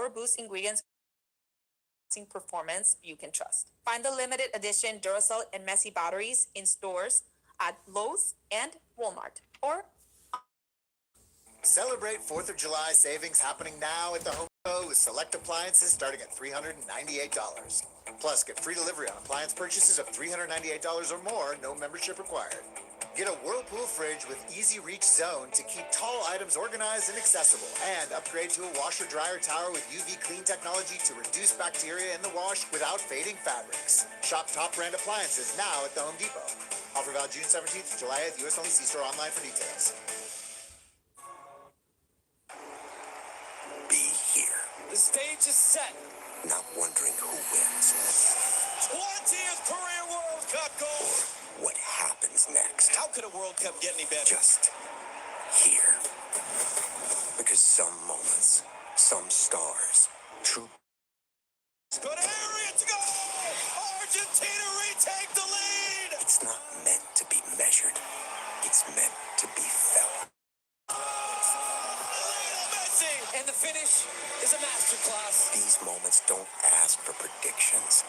Power Boost ingredients performance you can trust. Find the limited edition Duracell and Messi batteries in stores at Lowe's and Walmart or celebrate 4th of July savings happening now at the Home Depot with select appliances starting at $398. Plus, get free delivery on appliance purchases of $398 or more, no membership required. Get a Whirlpool fridge with easy reach zone to keep tall items organized and accessible. And upgrade to a washer-dryer tower with UV clean technology to reduce bacteria in the wash without fading fabrics. Shop top brand appliances now at the Home Depot. Offer valid June 17th to July 8th. U.S. only. See store online for details. Be here. The stage is set. Not wondering who wins. 20th career World Cup goal. Or what happens next. How could a World Cup get any better? Just here. Because some moments, some stars, true. Good area to go! Argentina retake the lead! It's not meant to be measured. It's meant to be felt. And the finish is a masterclass. These moments don't ask for predictions,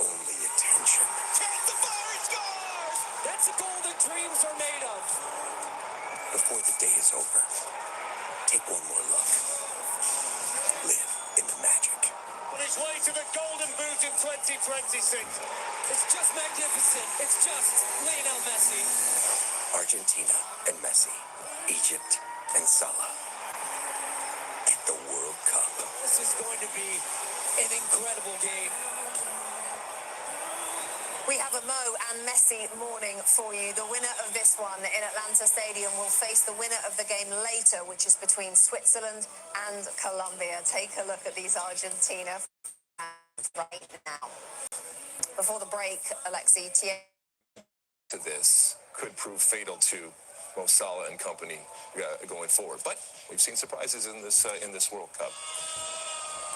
only attention. Take the fire, he scores! That's a goal that dreams are made of. Before the day is over, take one more look. Live in the magic. On his way to the Golden Boot in 2026. It's just magnificent. It's just Lionel Messi. Argentina and Messi. Egypt and Salah. The World Cup. This is going to be an incredible game. We have a Mo and Messi morning for you. The winner of this one in Atlanta Stadium will face the winner of the game later, which is between Switzerland and Colombia. Take a look at these Argentina fans right now. Before the break, Alexi, to this could prove fatal to Mo Salah and company going forward. But we've seen surprises in this World Cup.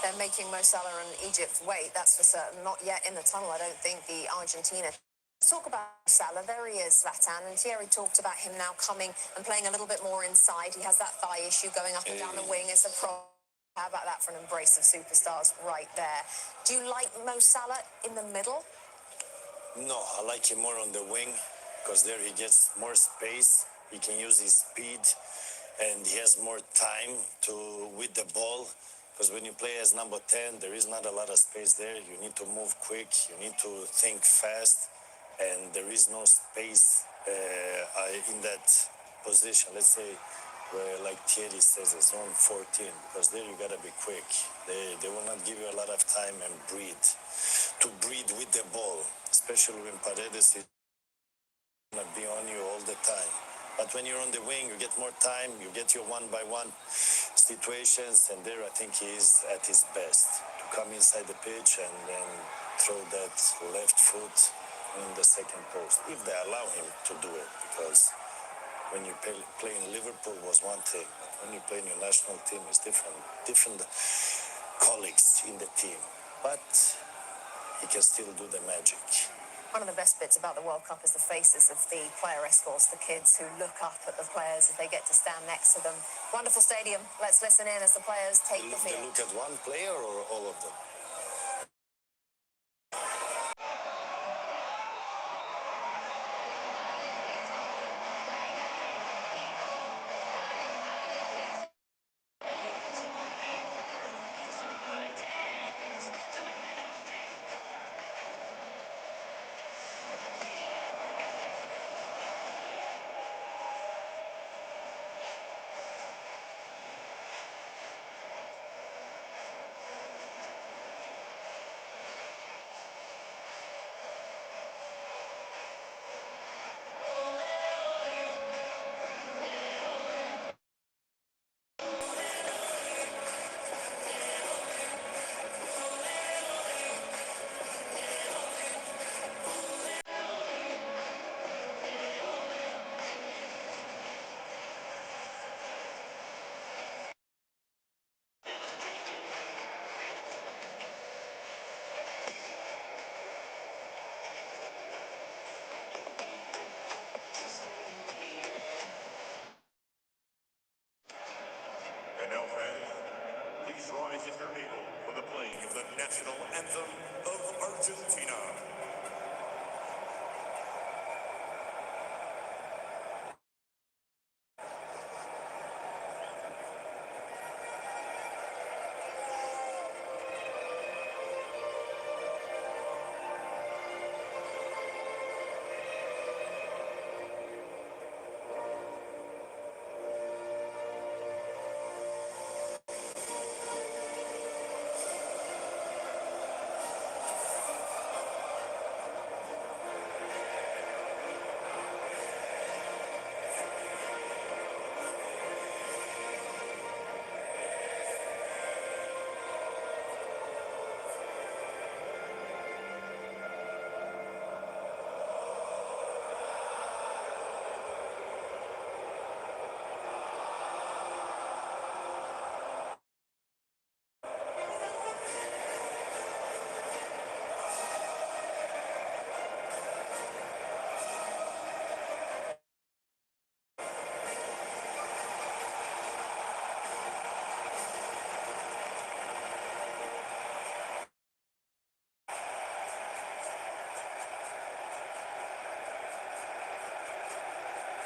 They're making Mo Salah and Egypt wait, that's for certain. Not yet in the tunnel, I don't think, the Argentina. Let's talk about Salah. There he is, Zlatan. And Thierry talked about him now coming and playing a little bit more inside. He has that thigh issue going up and down the wing. It's a problem. How about that for an embrace of superstars right there? Do you like Mo Salah in the middle? No, I like him more on the wing because there he gets more space. He can use his speed, and he has more time with the ball. Because when you play as number 10, there is not a lot of space there. You need to move quick. You need to think fast, and there is no space in that position. Let's say, where, like Thierry says, it's zone 14. Because there you gotta be quick. They will not give you a lot of time and to breathe with the ball, especially when Paredes is gonna be on you all the time. But when you're on the wing, you get more time, you get your one-by-one situations, and there I think he is at his best. To come inside the pitch and then throw that left foot in the second post, if they allow him to do it. Because when you play in Liverpool was one thing, but when you play in your national team, it's different colleagues in the team. But he can still do the magic. One of the best bits about the World Cup is the faces of the player escorts, the kids who look up at the players if they get to stand next to them. Wonderful stadium. Let's listen in as the players take the field. They look at one player or all of them? rise if you're able for the playing of the national anthem of Argentina.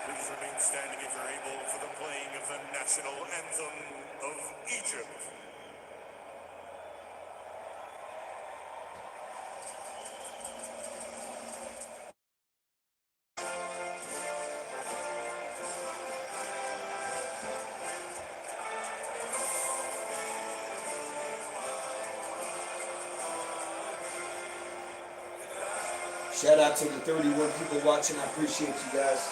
Please remain standing if you're able for the playing of the national anthem of Egypt. Shout out to the 31 people watching. I appreciate you guys.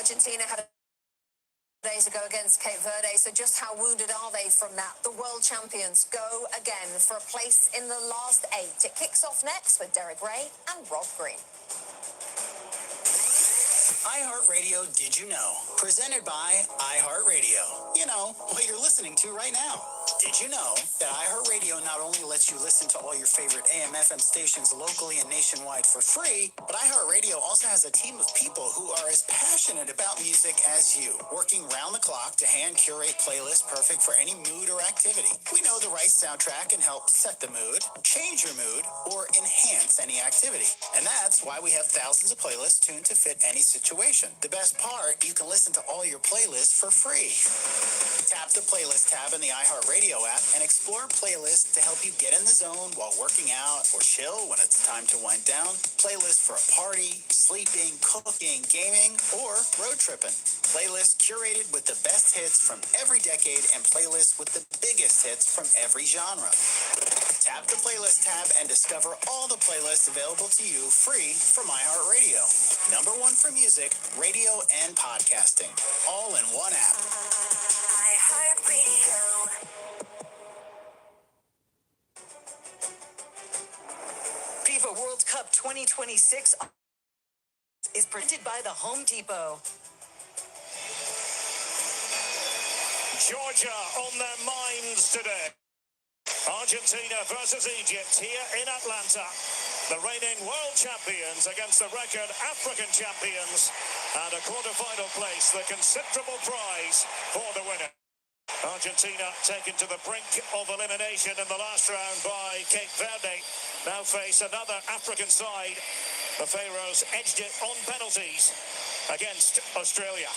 Argentina had days ago against Cape Verde, so just how wounded are they from that? The world champions go again for a place in the last 8. It kicks off next with Derek Ray and Rob Green. iHeartRadio Did You Know? Presented by iHeartRadio. You know, what you're listening to right now. Did you know that iHeartRadio not only lets you listen to all your favorite AM/FM stations locally and nationwide for free, but iHeartRadio also has a team of people who are as passionate about music as you, working round the clock to hand curate playlists perfect for any mood or activity. We know the right soundtrack can help set the mood, change your mood, or enhance any activity. And that's why we have thousands of playlists tuned to fit any situation. The best part, you can listen to all your playlists for free. Tap the playlist tab in the iHeartRadio app and explore playlists to help you get in the zone while working out or chill when it's time to wind down. Playlists for a party, sleeping, cooking, gaming, or road tripping. Playlists curated with the best hits from every decade and playlists with the biggest hits from every genre. Tap the playlist tab and discover all the playlists available to you free from iHeartRadio. Number 1 for music, radio, and podcasting. All in one app. iHeartRadio. FIFA World Cup 2026 is presented by the Home Depot. Georgia on their minds today. Argentina versus Egypt here in Atlanta. The reigning world champions against the record African champions. And a quarter-final place, the considerable prize for the winner. Argentina taken to the brink of elimination in the last round by Cape Verde. Now face another African side. The Pharaohs edged it on penalties. against Australia.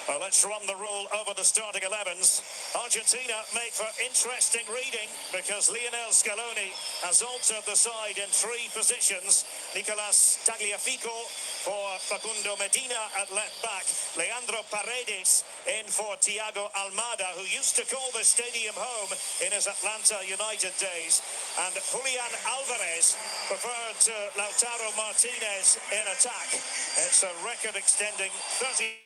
Well, let's run the rule over the starting 11s. Argentina make for interesting reading because Lionel Scaloni has altered the side in 3 positions. Nicolas Tagliafico for Facundo Medina at left back. Leandro Paredes in for Thiago Almada, who used to call the stadium home in his Atlanta United days. And Julian Alvarez preferred to Lautaro Martinez in attack. It's a record-extending 30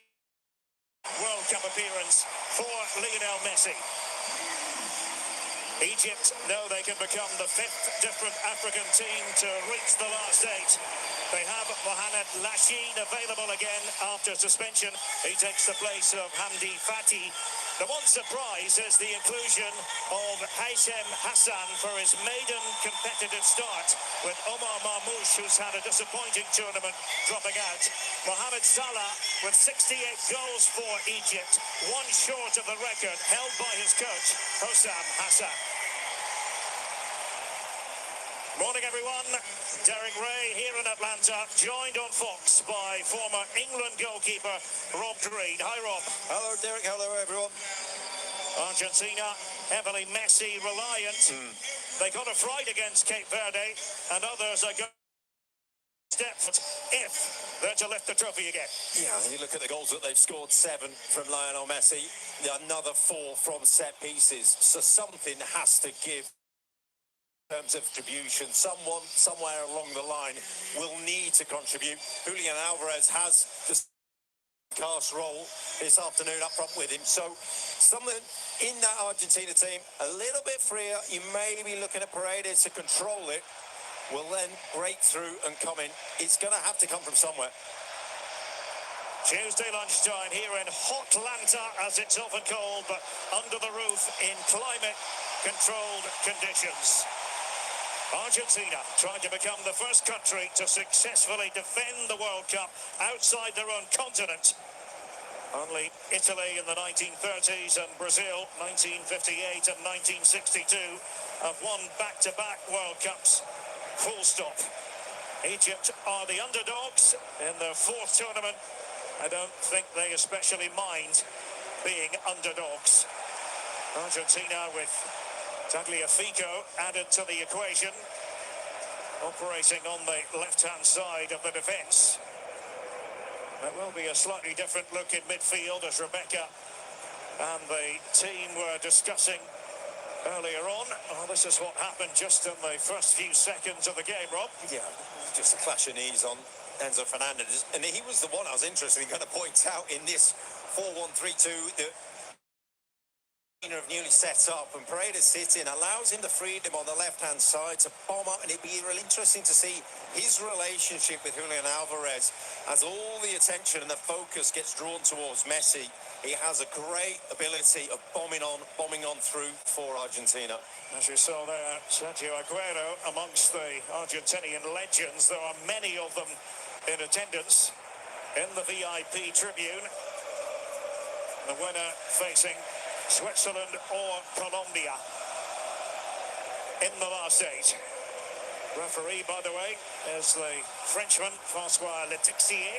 World Cup appearance for Lionel Messi. Egypt know they can become the 5th different African team to reach the last 8. They have Mohamed Lashin available again after suspension. He takes the place of Hamdi Fati. The one surprise is the inclusion of Haysem Hassan for his maiden competitive start, with Omar Marmoush, who's had a disappointing tournament, dropping out. Mohamed Salah with 68 goals for Egypt, 1 short of the record held by his coach, Hossam Hassan. Morning, everyone. Derek Ray here in Atlanta, joined on Fox by former England goalkeeper Rob Green. Hi, Rob. Hello, Derek. Hello, everyone. Argentina heavily Messi reliant. They got a fright against Cape Verde, and others are going step if they're to lift the trophy again. Yeah, you look at the goals that they've scored, 7 from Lionel Messi, another 4 from set pieces. So something has to give. In terms of contribution, someone somewhere along the line will need to contribute. Julian Alvarez has the cast role this afternoon up front with him, so something in that Argentina team a little bit freer. You may be looking at Paredes to control it, will then break through and come in. It's going to have to come from somewhere. Tuesday lunchtime here in Hotlanta, as it's often called, but under the roof in climate-controlled conditions. Argentina trying to become the first country to successfully defend the World Cup outside their own continent. Only Italy in the 1930s and Brazil 1958 and 1962 have won back-to-back World Cups. Full stop. Egypt are the underdogs in their 4th tournament. I don't think they especially mind being underdogs. Argentina with Tagliafico added to the equation, operating on the left-hand side of the defence. That will be a slightly different look in midfield, as Rebecca and the team were discussing earlier on. Oh, this is what happened just in the first few seconds of the game, Rob. Yeah, just a clash of knees on Enzo Fernandez. And he was the one I was interested in going to point out in this 4-1-3-2 that have newly set up, and Paredes sitting allows him the freedom on the left-hand side to bomb up, and it'd be really interesting to see his relationship with Julian Alvarez as all the attention and the focus gets drawn towards Messi. He has a great ability of bombing on through for Argentina. As you saw there, Sergio Aguero amongst the Argentinian legends. There are many of them in attendance in the VIP tribune. The winner facing Switzerland or Colombia in the last 8. Referee, by the way, is the Frenchman François Letixier.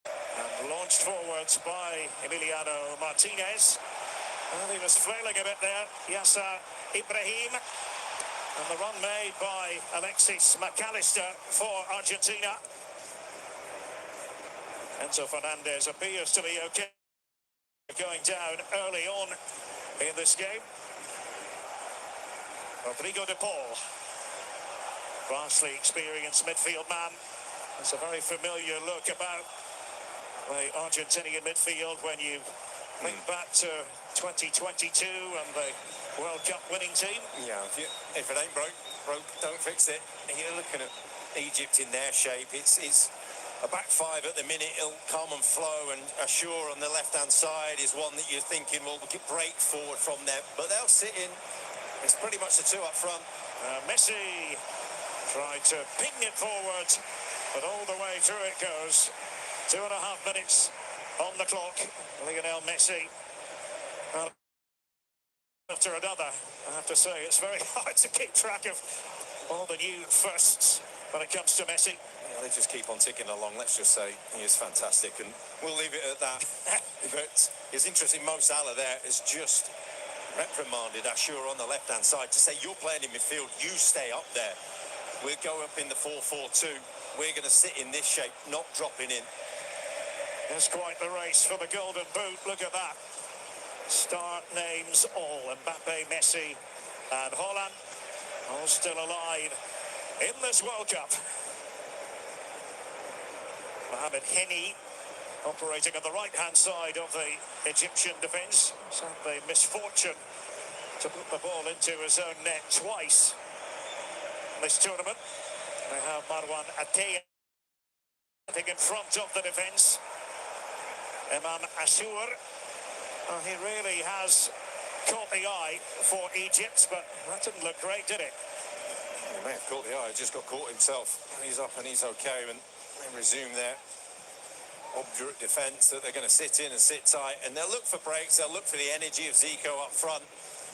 And launched forwards by Emiliano Martinez. Well, he was flailing a bit there, Yasser Ibrahim. And the run made by Alexis McAllister for Argentina. Enzo Fernandez appears to be okay. Going down early on in this game. Rodrigo de Paul, vastly experienced midfield man. It's a very familiar look about the Argentinian midfield when you think back to 2022 and the World Cup winning team. Yeah, if it ain't broke, don't fix it. You're looking at Egypt in their shape. It's a back 5 at the minute. It'll come and flow, and Ashur on the left-hand side is one that you're thinking will break forward from there. But they'll sit in. It's pretty much the 2 up front. Messi tried to ping it forward, but all the way through it goes. 2.5 minutes on the clock. Lionel Messi. After another, I have to say, it's very hard to keep track of all the new firsts when it comes to Messi. Yeah, they just keep on ticking along, let's just say. He is fantastic, and we'll leave it at that. But it's interesting, Mo Salah there is just reprimanded Ashur on the left-hand side to say, you're playing in midfield, you stay up there. We'll go up in the 4-4-2. We're going to sit in this shape, not dropping in. It's quite the race for the Golden Boot. Look at that. Star names all. Mbappe, Messi and Holland all still alive in this World Cup. Mohamed Heni operating on the right-hand side of the Egyptian defence. He's had the misfortune to put the ball into his own net twice in this tournament. They have Marwan Attea in front of the defence. Imam Ashour. He really has caught the eye for Egypt, but that didn't look great, did it? He may have caught the eye, just got caught himself. He's up and he's okay, and they resume their obdurate defence that they're going to sit in and sit tight, and they'll look for breaks, they'll look for the energy of Zico up front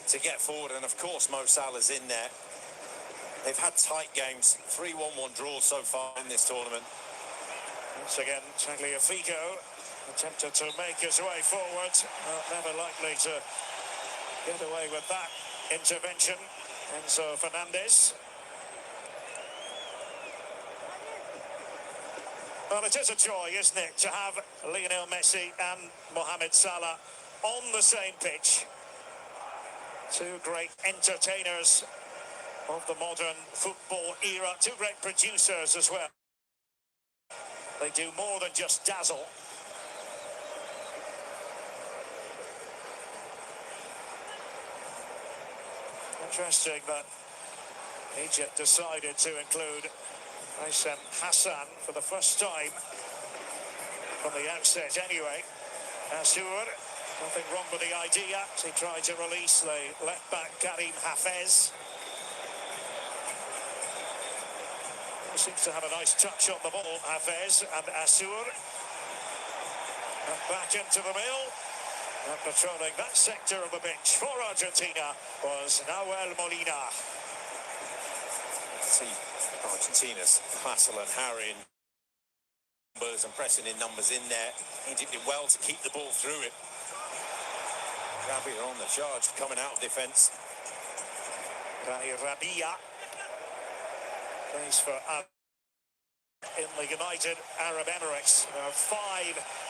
to get forward, and of course Mo Salah's in there. They've had tight games, 3-1-1 draws so far in this tournament. Once again, Tagliafico attempted to make his way forward, never likely to get away with that intervention. Enzo Fernandez. Well, it is a joy, isn't it, to have Lionel Messi and Mohamed Salah on the same pitch. Two great entertainers of the modern football era, two great producers as well. They do more than just dazzle. Interesting that Egypt decided to include Aysem Hassan for the first time from the outset anyway. Ashour, nothing wrong with the idea. He tried to release the left back Karim Hafez. He seems to have a nice touch on the ball, Hafez and Ashour. And back into the middle. And patrolling that sector of the pitch for Argentina was Nahuel Molina. See Argentina's hustle and harrying numbers and pressing in numbers in there. He did it well to keep the ball through it. Rabia on the charge, coming out of defence. Dani Rabia plays for in the United Arab Emirates. There are 5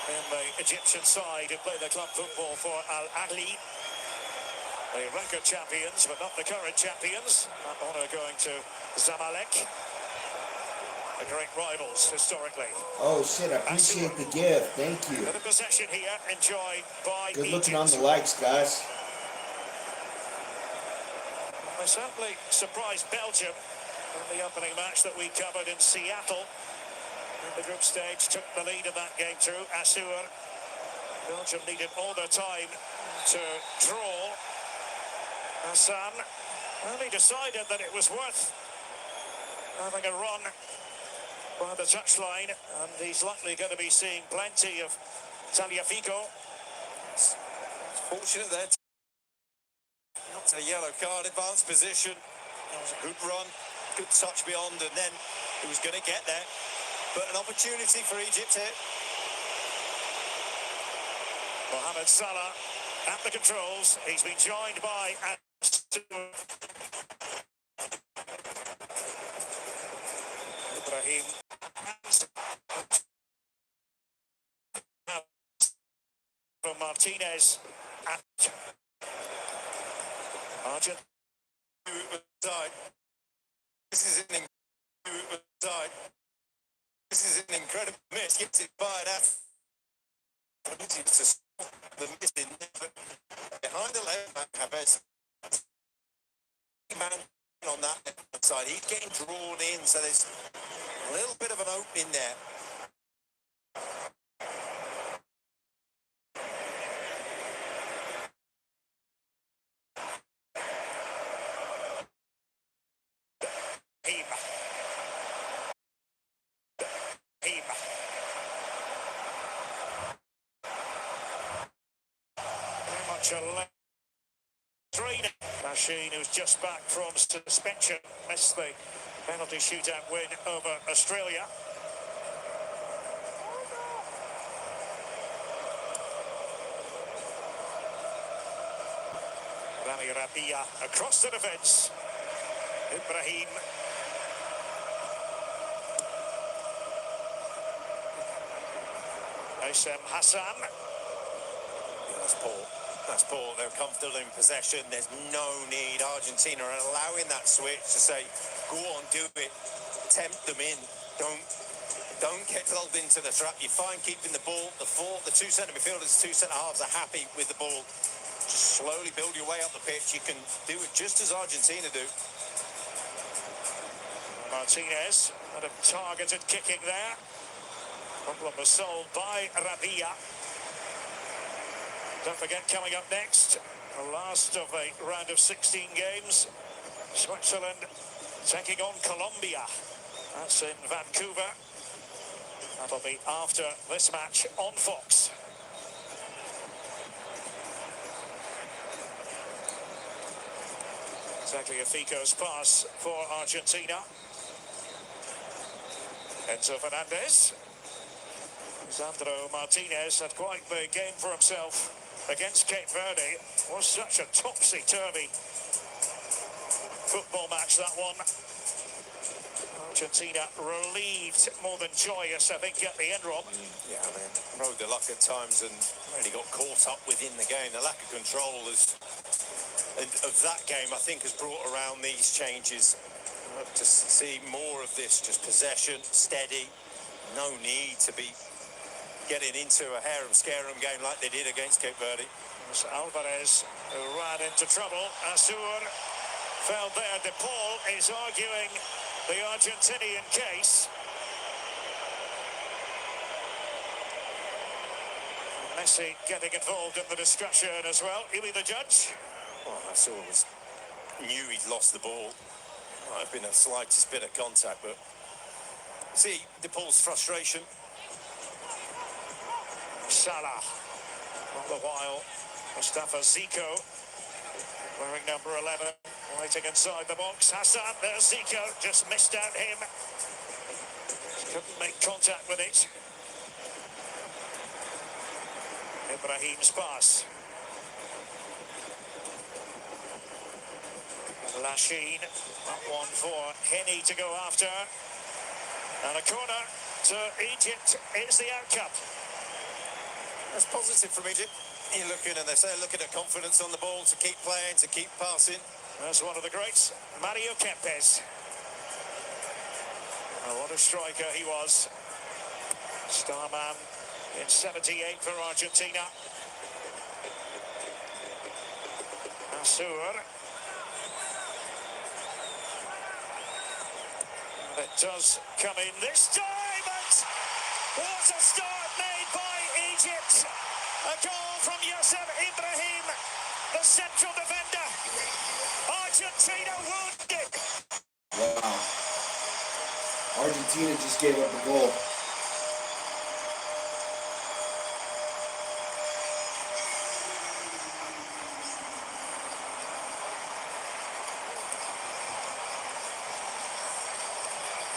in the Egyptian side who play the club football for Al Ahly. The record champions, but not the current champions. That honour going to Zamalek. The great rivals historically. Oh shit, I appreciate the gift. Thank you. The possession here enjoyed by Good Egypt. looking on the likes, guys. They certainly surprised Belgium in the opening match that we covered in Seattle. In the group stage, took the lead in that game through. Ashour. Belgium needed all the time to draw. Hassan, well, he decided that it was worth having a run by the touchline, and he's likely going to be seeing plenty of Tagliafico. It's fortunate there. Not a yellow card, advanced position. That was a good run, good touch beyond, and then he was going to get there. But an opportunity for Egypt here. Mohamed Salah at the controls. He's been joined by Ibrahim from Martinez at Argentina. This is an incredible miss. Gets it fired out. The missing behind the left back, Hafez. Man on that left side, he's getting drawn in, so there's a little bit of an opening there. Very much a Trainer. Machine, who's just back from suspension, missed the penalty shootout win over Australia. Rami Rabia across the defence. Ibrahim. Aysem Hassan. That's poor. That's poor. They're comfortable in possession. There's no need. Argentina are allowing that switch to say, go on, do it. Tempt them in. Don't get lulled into the trap. You're fine keeping the ball. The two centre midfielders, two centre halves are happy with the ball. Just slowly build your way up the pitch. You can do it just as Argentina do. Martinez had a targeted kicking there. Problem was solved by Rabia. Don't forget, coming up next, the last of a round of 16 games. Switzerland taking on Colombia. That's in Vancouver. That'll be after this match on Fox. Tagliafico's pass for Argentina. Enzo Fernandez. Sandro Martinez had quite the game for himself against Cape Verde. It was such a topsy-turvy football match, that one. Argentina relieved more than joyous, I think, at the end, Rob. Yeah, they rode the luck at times and really got caught up within the game. The lack of control of that game, I think, has brought around these changes. To see more of this, just possession, steady, no need to be getting into a harem-scarum game like they did against Cape Verde. It's Alvarez who ran into trouble. Asur fell there. De Paul is arguing the Argentinian case. Messi getting involved in the discussion as well. He'll be the judge. Well, Asur knew he'd lost the ball. Might have been the slightest bit of contact, but see De Paul's frustration. Salah. All the while, Mustafa Zico, wearing number 11, waiting inside the box. Hassan, there's Zico, just missed out him. Couldn't make contact with it. Ibrahim's pass. Lachine, that one for Henny to go after. And a corner to Egypt is the outcome. That's positive from Egypt. You're looking, and they say, looking at confidence on the ball to keep playing, to keep passing. That's one of the greats, Mario Kempes. Oh, what a striker he was. Starman in 78 for Argentina. Asur. It does come in this time, and what a start made by Egypt. A goal from Yasser Ibrahim, the central defender. Argentina wounded. Wow. Argentina just gave up a goal.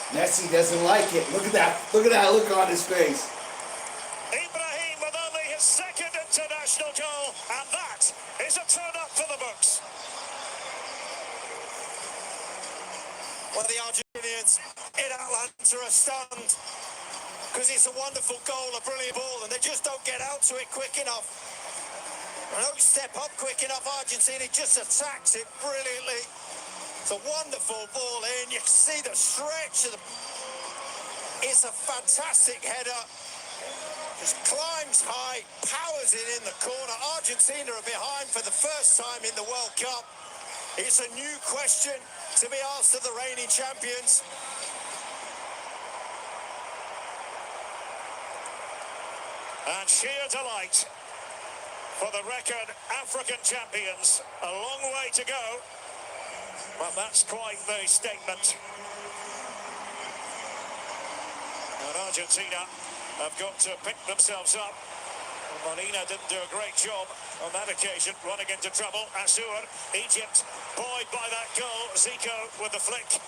Messi doesn't like it. Look at that. Look at that look on his face. Ibrahim with only his second international goal, and that is a turn-up for the books. Well, the Argentinians in Atlanta are stunned because it's a wonderful goal, a brilliant ball, and they just don't get out to it quick enough. They don't step up quick enough. Argentina just attacks it brilliantly. It's a wonderful ball in. You can see the stretch of the... It's a fantastic header. Just climbs high, powers it in the corner. Argentina are behind for the first time in the World Cup. It's a new question to be asked of the reigning champions. And sheer delight for the record African champions. A long way to go, but that's quite the statement. And Argentina have got to pick themselves up Molina didn't do a great job on that occasion, running into trouble. Azur, Egypt, buoyed by that goal. Zico with the flick.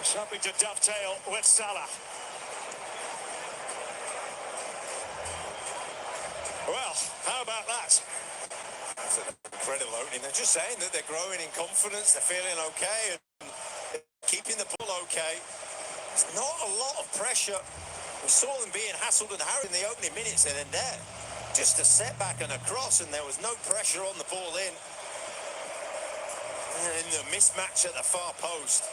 He's hoping to dovetail with Salah. Well, how about that? That's an incredible opening. They're just saying that they're growing in confidence, they're feeling okay, and keeping the ball okay. It's not a lot of pressure. We saw them being hassled and harried in the opening minutes, and then there, just a setback and a cross, and there was no pressure on the ball in. And in the mismatch at the far post.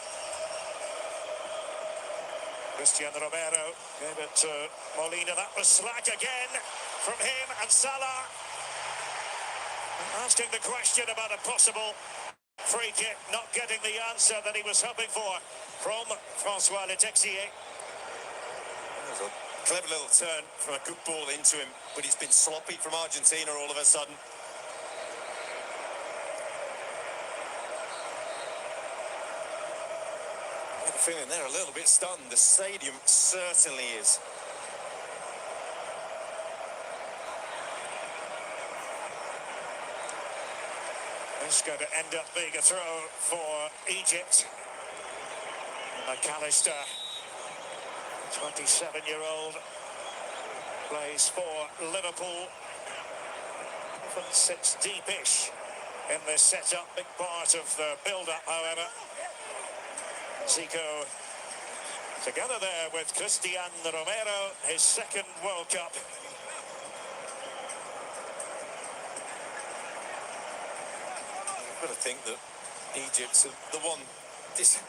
Cristiano Romero gave it to Molina. That was slack again from him, and Salah asking the question about a possible free kick, not getting the answer that he was hoping for from Francois Letexier. It was a clever little turn from a good ball into him, but he's been sloppy from Argentina all of a sudden. I have a feeling they're a little bit stunned. The stadium certainly is. It's going to end up being a throw for Egypt. McAllister, 27-year-old, plays for Liverpool. Often sits deep-ish in this setup. Big part of the build-up, however. Zico together there with Cristiano Romero, his second World Cup. I've got to think that Egypt's the one, this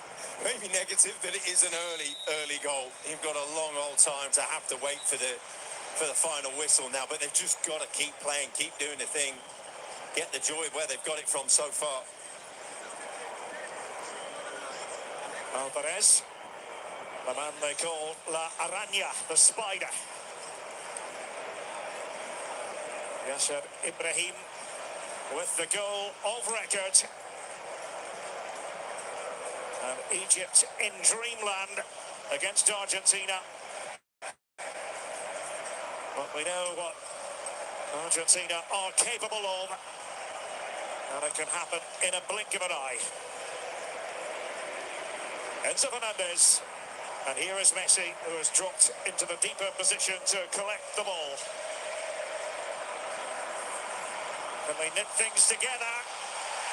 maybe negative that it is an early goal. You've got a long old time to have to wait for the final whistle now, but they've just got to keep playing, keep doing the thing, get the joy where they've got it from so far. Alvarez, the man they call La Araña, the spider. Yasser Ibrahim with the goal of record. And Egypt in dreamland against Argentina. But we know what Argentina are capable of. And it can happen in a blink of an eye. Enzo Fernandez. And here is Messi, who has dropped into the deeper position to collect the ball. Can they knit things together?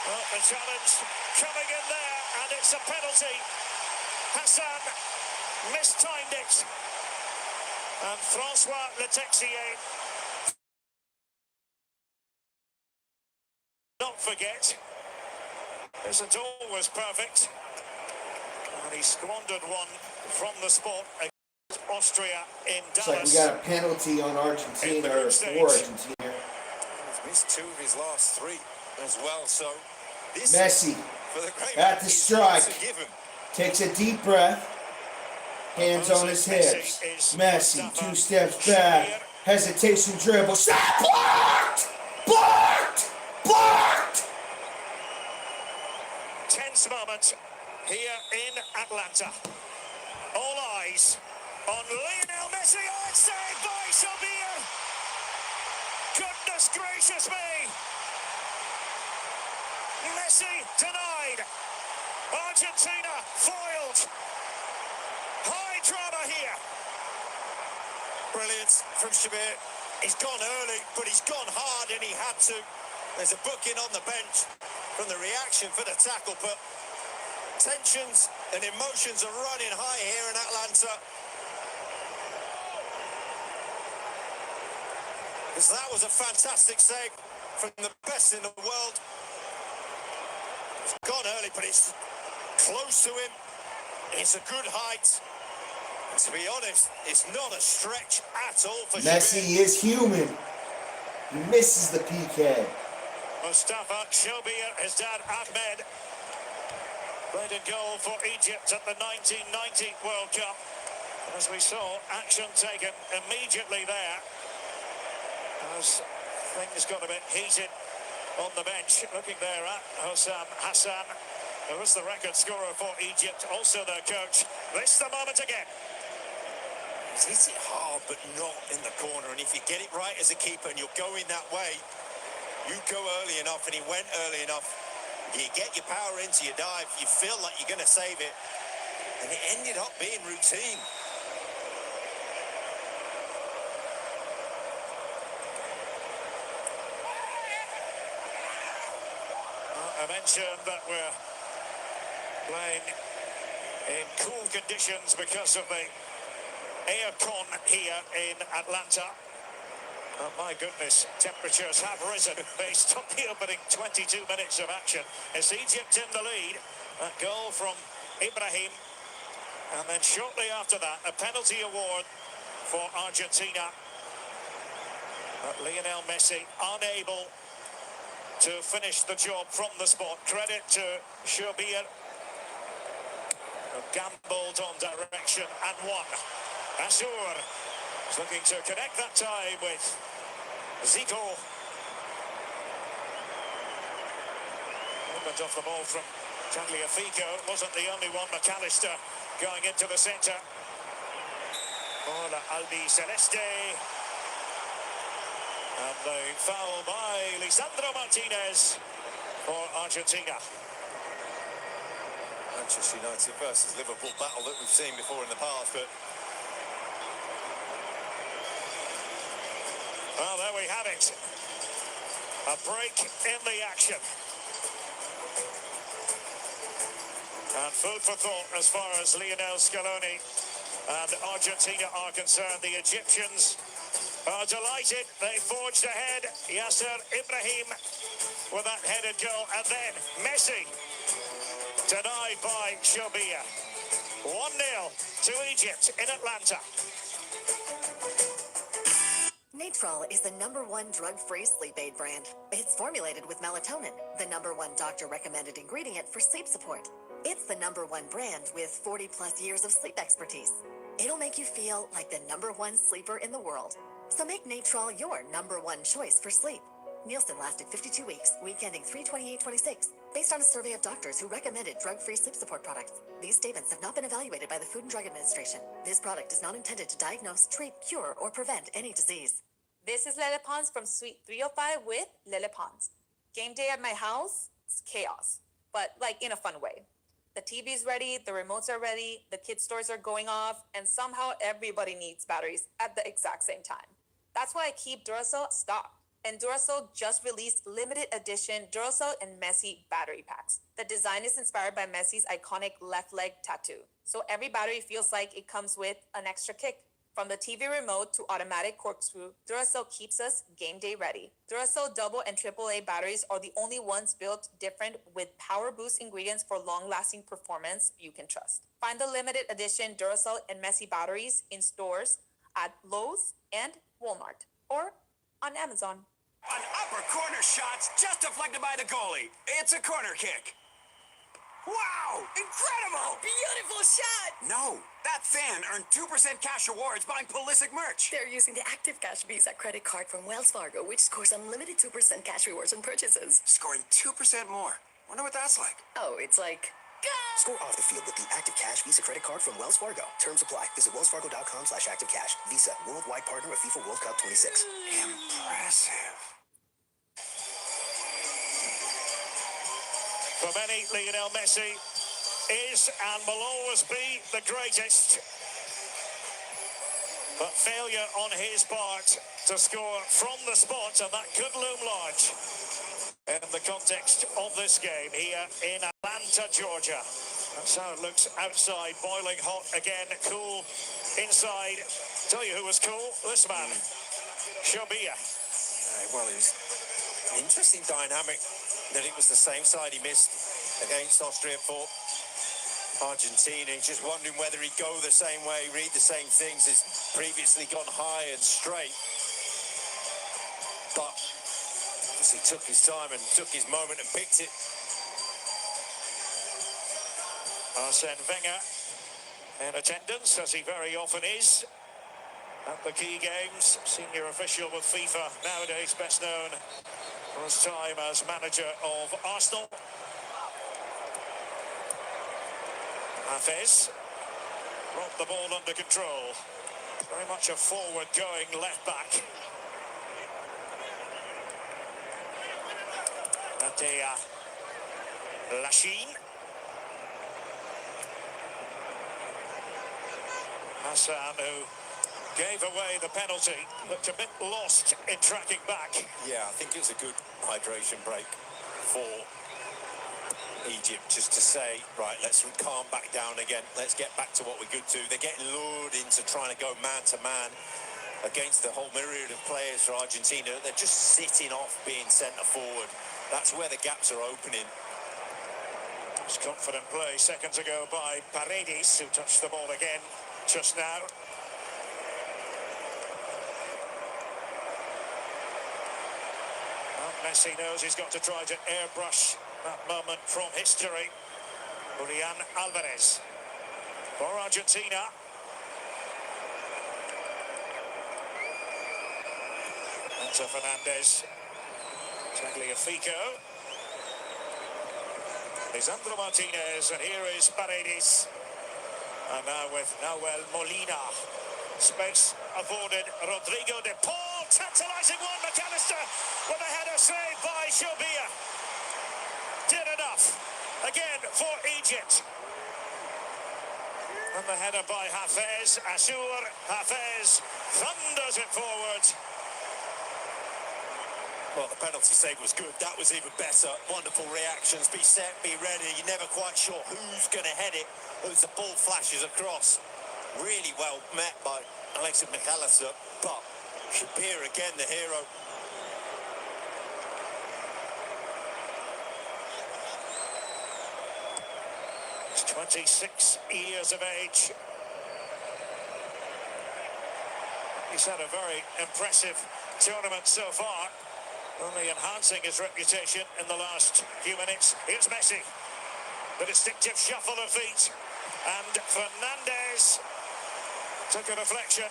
Well, the challenge coming in there, and it's a penalty. Hassan mistimed it. And Francois Letexier, not forget, isn't always perfect. And he squandered one from the spot against Austria in Dallas. It's like we got a penalty on Argentina, or for Argentina. He's missed 2 of his last 3 as well, so this Messi for the great at the strike, takes a deep breath, hands on his hips. Messi, 2 steps back, hesitation dribble, shot blocked! Blocked! Blocked! Tense moment here in Atlanta. All eyes on Lionel Messi. Oh, it's saved by Sabir. Goodness gracious me. Messi denied. Argentina foiled. High drama here. Brilliant from Shabir. He's gone early, but he's gone hard, and he had to. There's a booking on the bench from the reaction for the tackle, but tensions and emotions are running high here in Atlanta. Because that was a fantastic save from the best in the world. It's gone early, but it's close to him. It's a good height. And to be honest, it's not a stretch at all for Messi Shabir. is human. He misses the PK. Mustafa Shobir, his dad Ahmed, played a goal for Egypt at the 1990 World Cup. As we saw, action taken immediately there. As things got a bit heated on the bench. Looking there at Hossam Hassan, who was the record scorer for Egypt, also their coach. This is the moment again. He's hit it hard, but not in the corner. And if you get it right as a keeper and you're going that way, you go early enough, and he went early enough. You get your power into your dive, you feel like you're going to save it, and it ended up being routine. I mentioned that we're playing in cool conditions because of the air con here in Atlanta. Oh, my goodness, temperatures have risen based on the opening 22 minutes of action. It's Egypt in the lead. A goal from Ibrahim. And then shortly after that, a penalty award for Argentina. But Lionel Messi unable to finish the job from the spot. Credit to Shobir, who gambled on direction and won. Asur is looking to connect that time with Zico. Movement off the ball from Tagliafico. Wasn't the only one. McAllister going into the centre. Bola Albi Celeste. And the foul by Lisandro Martinez for Argentina. Manchester United versus Liverpool battle that we've seen before in the past, but well, there we have it. A break in the action. And food for thought as far as Lionel Scaloni and Argentina are concerned. The Egyptians are delighted. They forged ahead. Yasser Ibrahim with that headed goal. And then Messi denied by Shobir. 1-0 to Egypt in Atlanta. Natrol is the #1 drug-free sleep aid brand. It's formulated with melatonin, the #1 doctor-recommended ingredient for sleep support. It's the #1 brand with 40-plus years of sleep expertise. It'll make you feel like the #1 sleeper in the world. So make Natrol your #1 choice for sleep. Nielsen lasted 52 weeks, week ending 3/28/26, based on a survey of doctors who recommended drug-free sleep support products. These statements have not been evaluated by the Food and Drug Administration. This product is not intended to diagnose, treat, cure, or prevent any disease. This is Lele Pons from Suite 305 with Lele Pons. Game day at my house, it's chaos, but like in a fun way. The TV's ready, the remotes are ready, the kids' stores are going off, and somehow everybody needs batteries at the exact same time. That's why I keep Duracell stocked. And Duracell just released limited edition Duracell and Messi battery packs. The design is inspired by Messi's iconic left leg tattoo. So every battery feels like it comes with an extra kick. From the TV remote to automatic corkscrew, Duracell keeps us game day ready. Duracell double and AAA batteries are the only ones built different with power boost ingredients for long-lasting performance you can trust. Find the limited edition Duracell and Messi batteries in stores at Lowe's and Walmart or on Amazon. An upper corner shot's just deflected by the goalie. It's a corner kick. Wow! Incredible! Beautiful shot! No, that fan earned 2% cash rewards buying Pulisic merch. They're using the Active Cash Visa credit card from Wells Fargo, which scores unlimited 2% cash rewards on purchases. Scoring 2% more. Wonder what that's like. Oh, it's like... Score off the field with the Active Cash Visa credit card from Wells Fargo. Terms apply. Visit wellsfargo.com/activecash. Visa, worldwide partner of FIFA World Cup 26. Impressive. For many, Lionel Messi is and will always be the greatest. But failure on his part to score from the spot, and that could loom large in the context of this game here in Atlanta, Georgia. That's how it looks outside, boiling hot again, cool inside. Tell you who was cool, this man, Shobir. Well, it was an interesting dynamic that it was the same side he missed against Austria for Argentina. He's just wondering whether he'd go the same way, read the same things as previously, gone high and straight. But obviously took his time and took his moment and picked it. Arsene Wenger in attendance, as he very often is at the key games. Senior official with FIFA, nowadays best known for his time as manager of Arsenal. Hafez brought the ball under control. Very much a forward-going left-back. Matea Lachine. Hassan, who gave away the penalty, looked a bit lost in tracking back. Yeah, I think it was a good hydration break for Egypt, just to say, right, let's calm back down again. Let's get back to what we're good to. They're getting lured into trying to go man-to-man against the whole myriad of players for Argentina. They're just sitting off being centre forward. That's where the gaps are opening. It's confident play seconds ago by Paredes, who touched the ball again just now. Well, Messi knows he's got to try to airbrush that moment from history. Julian Alvarez for Argentina. Enzo Fernandez. Tagliafico. Lisandro Martinez, and here is Paredes. And now with Nahuel Molina. Space afforded Rodrigo de Paul. Tantalising one. McAllister with a header saved by Shobia. Did enough again for Egypt. And the header by Hafez. Assur Hafez thunders it forward. Well, the penalty save was good. That was even better. Wonderful reactions. Be set, be ready. You're never quite sure who's going to head it as the ball flashes across. Really well met by Alexis McAllister, but Shapir again, the hero. He's 26 years of age. He's had a very impressive tournament so far, only enhancing his reputation in the last few minutes. Here's Messi. The distinctive shuffle of feet. And Fernandez took a deflection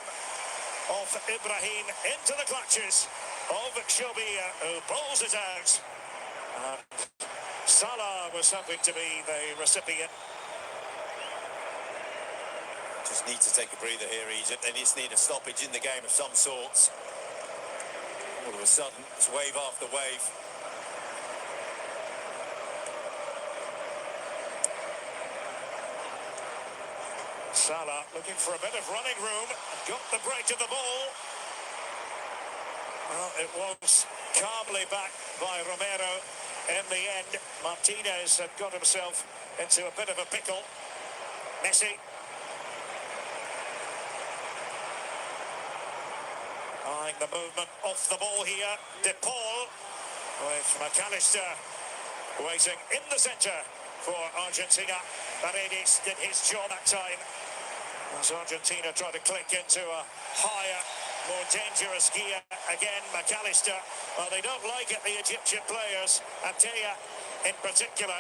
of Ibrahim into the clutches of Shobia, who bowls it out. And Salah was hoping to be the recipient. Just need to take a breather here, Egypt. They just need a stoppage in the game of some sorts. All of a sudden, it's wave after wave. Salah looking for a bit of running room. Got the break of the ball. Well, it was calmly back by Romero in the end. Martinez had got himself into a bit of a pickle. Messi. Eyeing the movement off the ball here. De Paul with McAllister waiting in the centre for Argentina. Paredes did his job that time as Argentina tried to click into a higher, more dangerous gear. Again, McAllister. Well, they don't like it, the Egyptian players. Atea in particular.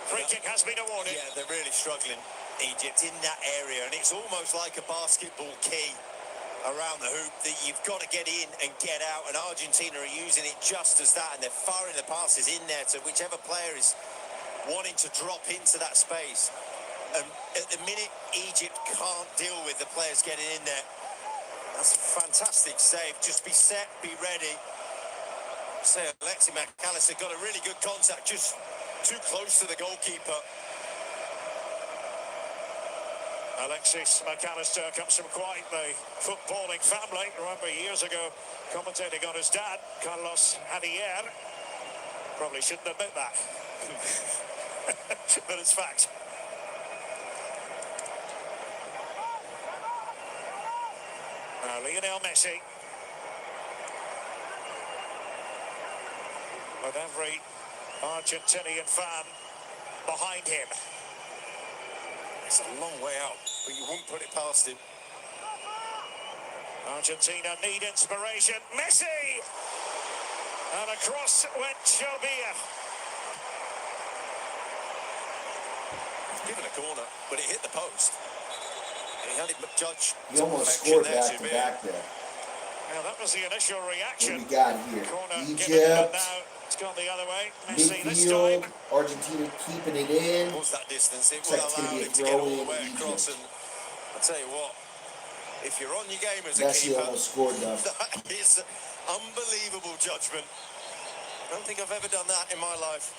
Free kick has been awarded. Yeah, they're really struggling, Egypt, in that area. And it's almost like a basketball key around the hoop that you've got to get in and get out. And Argentina are using it just as that. And they're firing the passes in there to whichever player is wanting to drop into that space. And at the minute, Egypt can't deal with the players getting in there. That's a fantastic save. Just be set, be ready. Say, Alexis McAllister got a really good contact, just too close to the goalkeeper. Alexis McAllister comes from quite the footballing family. Remember, years ago, commentating on his dad, Carlos Javier. Probably shouldn't admit that. But it's fact. Now, Lionel Messi. With every Argentinian fan behind him. It's a long way out, but you won't put it past him. Argentina need inspiration. Messi! And across went Shobia. Given a corner, but it hit the post. He had it judged. He almost scored back to back there. Now that was the initial reaction. What we got here? Corner Egypt. given, but now it's gone the other way. Messi this Midfield. time. Argentina keeping it in. Was that distance? It Looks will like it's gonna allow be a him to get all the throw-in way across. Egypt. And I'll tell you what, If you're on your game as a Messi keeper, almost scored though. that is unbelievable judgment. I don't think I've ever done that in my life.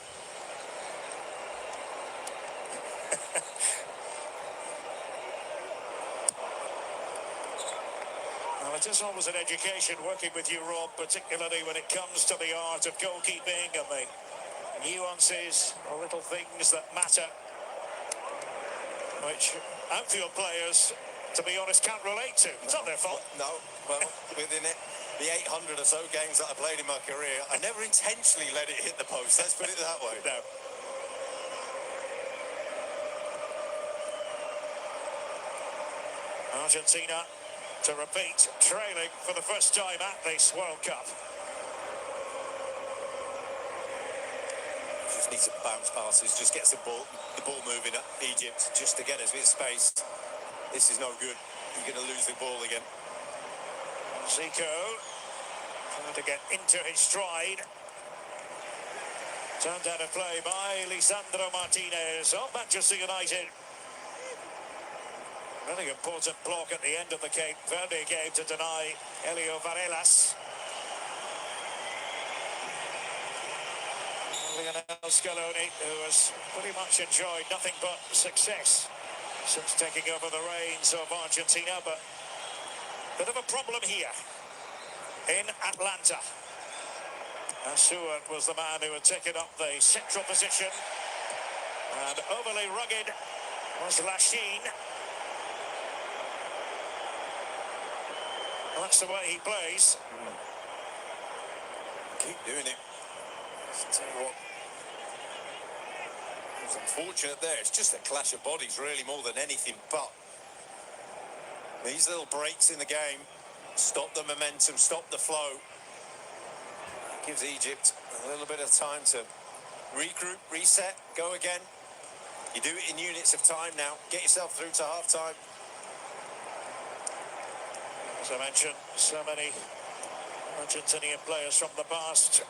Well, it is always an education working with you, Rob, particularly when it comes to the art of goalkeeping and the nuances, the little things that matter, which outfield players, to be honest, can't relate to. It's not their fault. No, well, within it, the 800 or so games that I played in my career, I never intentionally let it hit the post. Let's put it that way. No. Argentina to repeat, trailing for the first time at this World Cup. Just needs to bounce passes, just gets the ball moving at Egypt, just to get us a bit of space. This is no good. You're going to lose the ball again. Zico trying to get into his stride. Turned out of play by Lisandro Martinez of Manchester United. Really important block at the end of the Cape Verde game to deny Elio Varelas. Lionel Scaloni, who has pretty much enjoyed nothing but success since taking over the reins of Argentina, but bit of a problem here in Atlanta. Stewart was the man who had taken up the central position, and overly rugged was Lachine. Well, that's the way he plays. Keep doing it. I'll tell you what. It's unfortunate there. It's just a clash of bodies, really, more than anything. But these little breaks in the game stop the momentum, stop the flow. It gives Egypt a little bit of time to regroup, reset, go again. You do it in units of time now. Get yourself through to half-time. As I mentioned, so many Argentinian players from the past.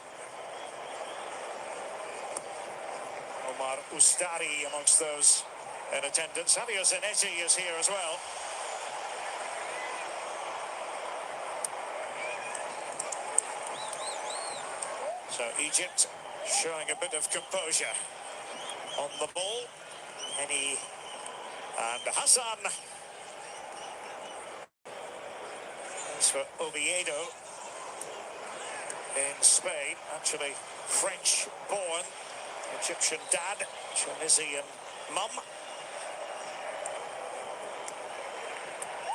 Omar Ustari amongst those in attendance. Javier Zanetti is here as well. So Egypt showing a bit of composure on the ball. Henny and Hassan. As for Oviedo in Spain, actually French-born, Egyptian dad, Tunisian mum.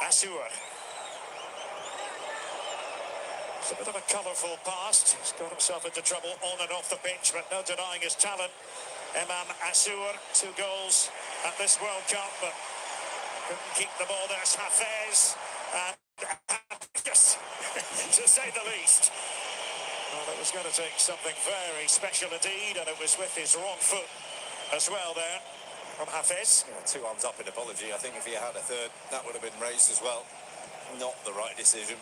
Assour. It's a bit of a colourful past. He's got himself into trouble on and off the pitch, but no denying his talent. Emam Assour, 2 goals at this World Cup, but couldn't keep the ball. There's Hafez, and just to say the least. Well, it was going to take something very special indeed, and it was with his wrong foot as well there from Hafez. Yeah, 2 arms up in apology. I think if he had a third, that would have been raised as well. Not the right decision.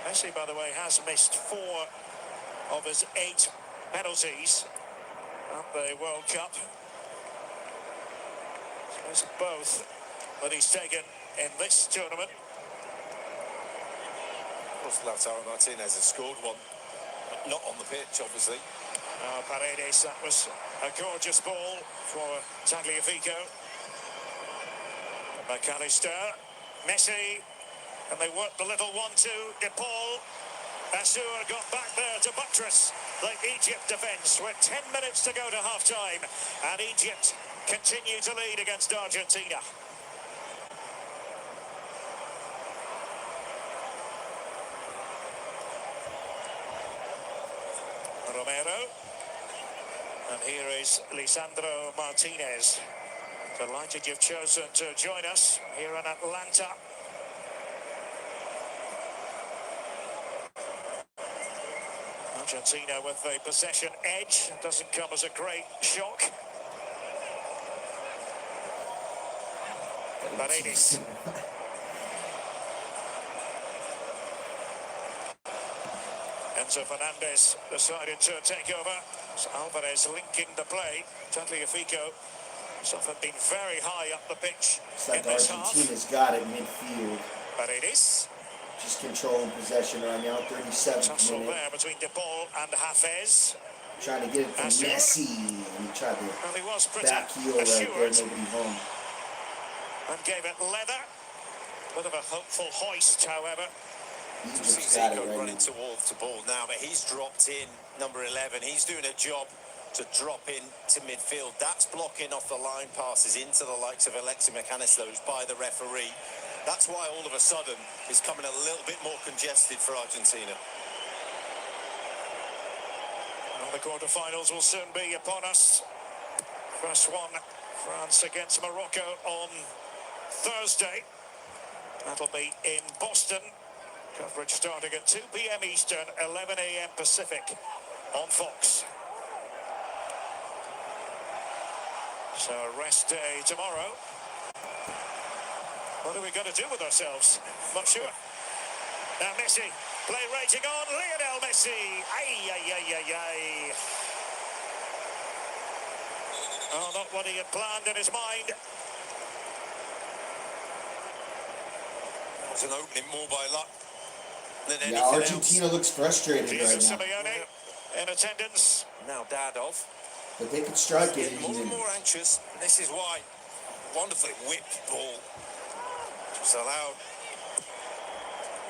Messi, by the way, has missed 4 of his 8 penalties at the World Cup. So it's both that he's taken in this tournament. Of course, Lautaro Martinez has scored 1. Not on the pitch, obviously. Paredes, that was a gorgeous ball for Tagliafico. McAllister, Messi, and they worked the little 1-2. De Paul. Assour got back there to buttress the Egypt defence with 10 minutes to go to half-time, and Egypt continue to lead against Argentina. Romero. And here is Lisandro Martinez. Delighted you've chosen to join us here in Atlanta. Argentina with the possession edge. It doesn't come as a great shock. Paredes. Enzo Fernandez decided to take over. So Alvarez linking the play. Tagliafico He's often been very high up the pitch It's like in this half. Argentina's got it midfield. But it is. Just controlling possession right now, 37th Tussle minute. there between De Paul and Hafez. Trying to get it from Messi. And he tried Well, he was to pretty back heel right there, assured nobody home. and gave it leather. Bit of a hopeful hoist, however. Egypt's got it Zico right running now. towards the ball now, but he's dropped in, number 11. He's doing a job to drop in to midfield. That's blocking off the line passes into the likes of Alexis McAllister, who's by the referee. That's why all of a sudden it's coming a little bit more congested for Argentina. Well, the quarterfinals will soon be upon us. First one, France against Morocco on Thursday. That'll be in Boston. Coverage starting at 2 p.m. Eastern, 11 a.m. Pacific on Fox. So rest day tomorrow. What are we going to do with ourselves? Not sure. Now Messi, play raging on, Lionel Messi. Ay, ay, ay, ay, ay. Oh, not what he had planned in his mind. That was an opening more by luck than anything Yeah, Argentina else. looks frustrated Jesus right now. Simeone in attendance. Now Dadov. But they could strike it. Getting more and more anxious. This is why. Wonderfully whipped ball. Just allowed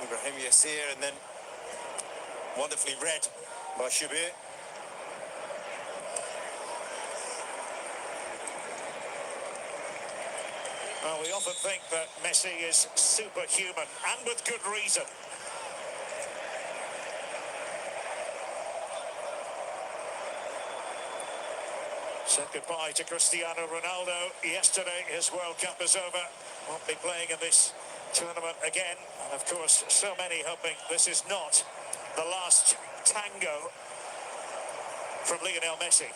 Ibrahim Yassir, and then wonderfully read by Shabir. Well, we often think that Messi is superhuman, and with good reason. Said goodbye to Cristiano Ronaldo yesterday. His World Cup is over. Won't be playing in this tournament again. And of course, so many hoping this is not the last tango from Lionel Messi.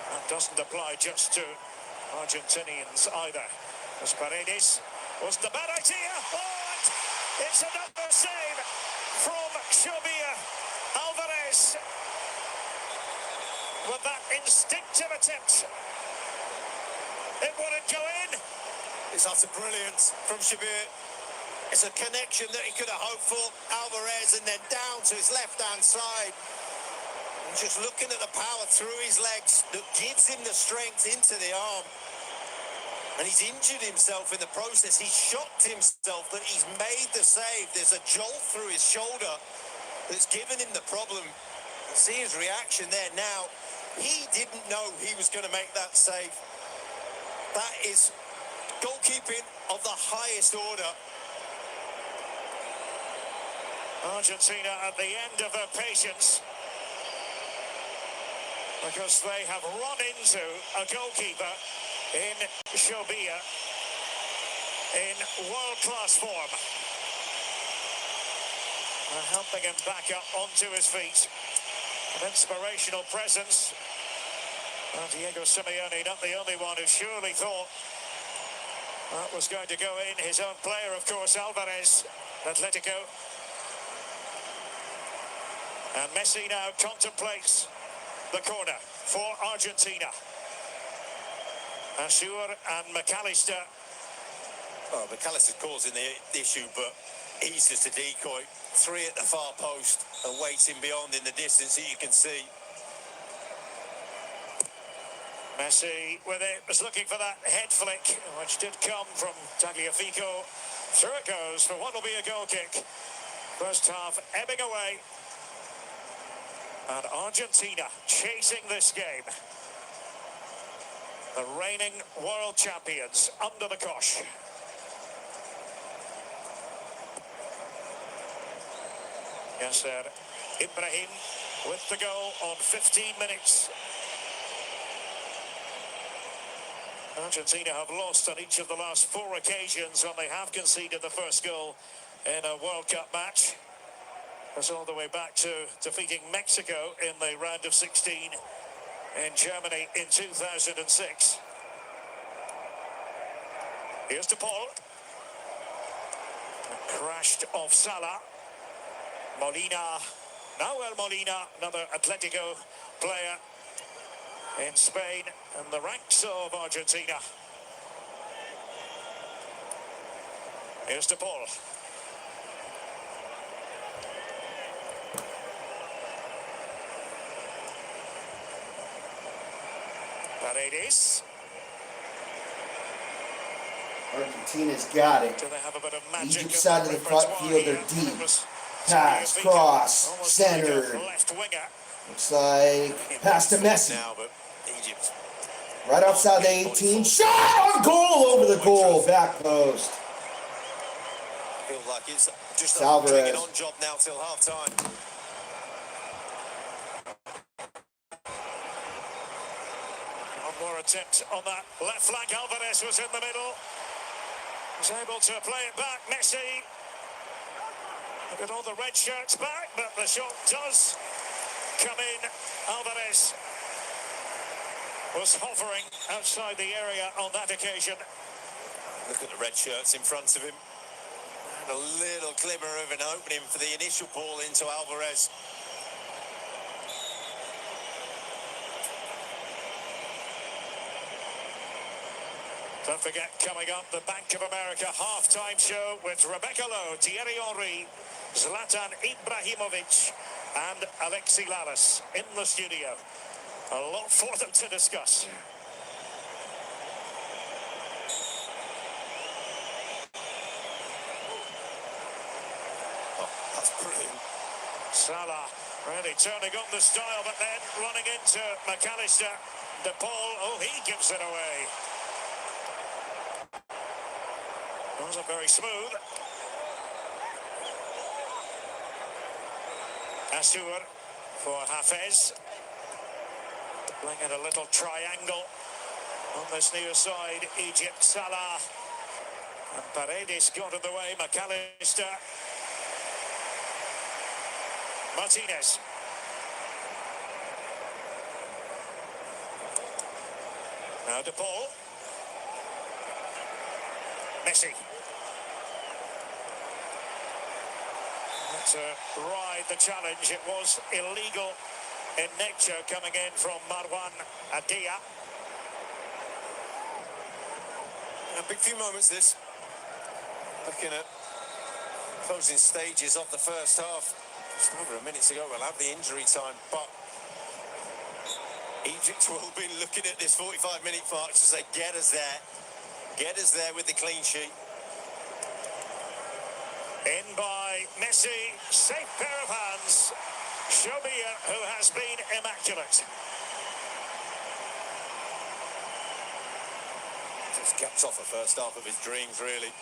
That doesn't apply just to Argentinians either. As Paredes was the bad idea. Oh, and it's another save from Shabir. Alvarez with that instinctive attempt. It wouldn't go in. It's utter brilliance from Shabir. It's a connection that he could have hoped for. Alvarez, and then down to his left-hand side. And just looking at the power through his legs that gives him the strength into the arm. And he's injured himself in the process. He's shocked himself that he's made the save. There's a jolt through his shoulder that's given him the problem. You see his reaction there now. He didn't know he was going to make that save. That is goalkeeping of the highest order. Argentina at the end of their patience, because they have run into a goalkeeper in Shabir in world-class form. They're helping him back up onto his feet. An inspirational presence. And Diego Simeone, not the only one who surely thought that was going to go in. His own player, of course, Alvarez, Atletico. And Messi now contemplates the corner for Argentina. Asur and McAllister. Well, McAllister's causing the issue, but he's just a decoy. 3 at the far post and waiting beyond in the distance that you can see. Messi with it, was looking for that head flick, which did come from Tagliafico. Through it goes for what will be a goal kick. First half ebbing away. And Argentina chasing this game. The reigning world champions under the cosh. Yes, sir. Ibrahim with the goal on 15 minutes. Argentina have lost on each of the last 4 occasions when they have conceded the first goal in a World Cup match. That's all the way back to defeating Mexico in the round of 16 in Germany in 2006. Here's De Paul. Crashed off Salah. Molina Nahuel Molina, another Atletico player in Spain and the ranks of Argentina. Here's De Paul. Paredes. Argentina's got it. Do they have a bit of magic? Egypt side of the front field, they're deep. Pass, cross, centered. Left winger. Looks like pass to Messi. Now, but Egypt Right outside the 18. Shot on goal over the goal. Back post. feels like it's just a Alvarez. dragging on job now till half time. One more attempt on that left flank. Alvarez was in the middle. Was able to play it back. Messi. Look at all the red shirts back, but the shot does come in. Alvarez was hovering outside the area on that occasion. Look at the red shirts in front of him. And a little glimmer of an opening for the initial ball into Alvarez. Don't forget, coming up, the Bank of America halftime show with Rebecca Lowe, Thierry Henry, Zlatan Ibrahimovic and Alexi Lalas in the studio. A lot for them to discuss. Oh, that's brilliant. Salah really turning on the style, but then running into McAllister. De Paul, oh, he gives it away. Wasn't very smooth. Asur for Hafez. Playing at a little triangle on this near side. Egypt, Salah. And Paredes got in the way. McAllister. Martinez. Now De Paul. Messi. To ride the challenge. It was illegal in nature coming in from Marwan Adia. A big few moments this. Looking at closing stages of the first half. Just over a minute to go, we'll have the injury time, but Egypt will be looking at this 45-minute mark to say, get us there with the clean sheet. In by Messi, safe pair of hands. Shobia, who has been immaculate. Just caps off the first half of his dreams, really.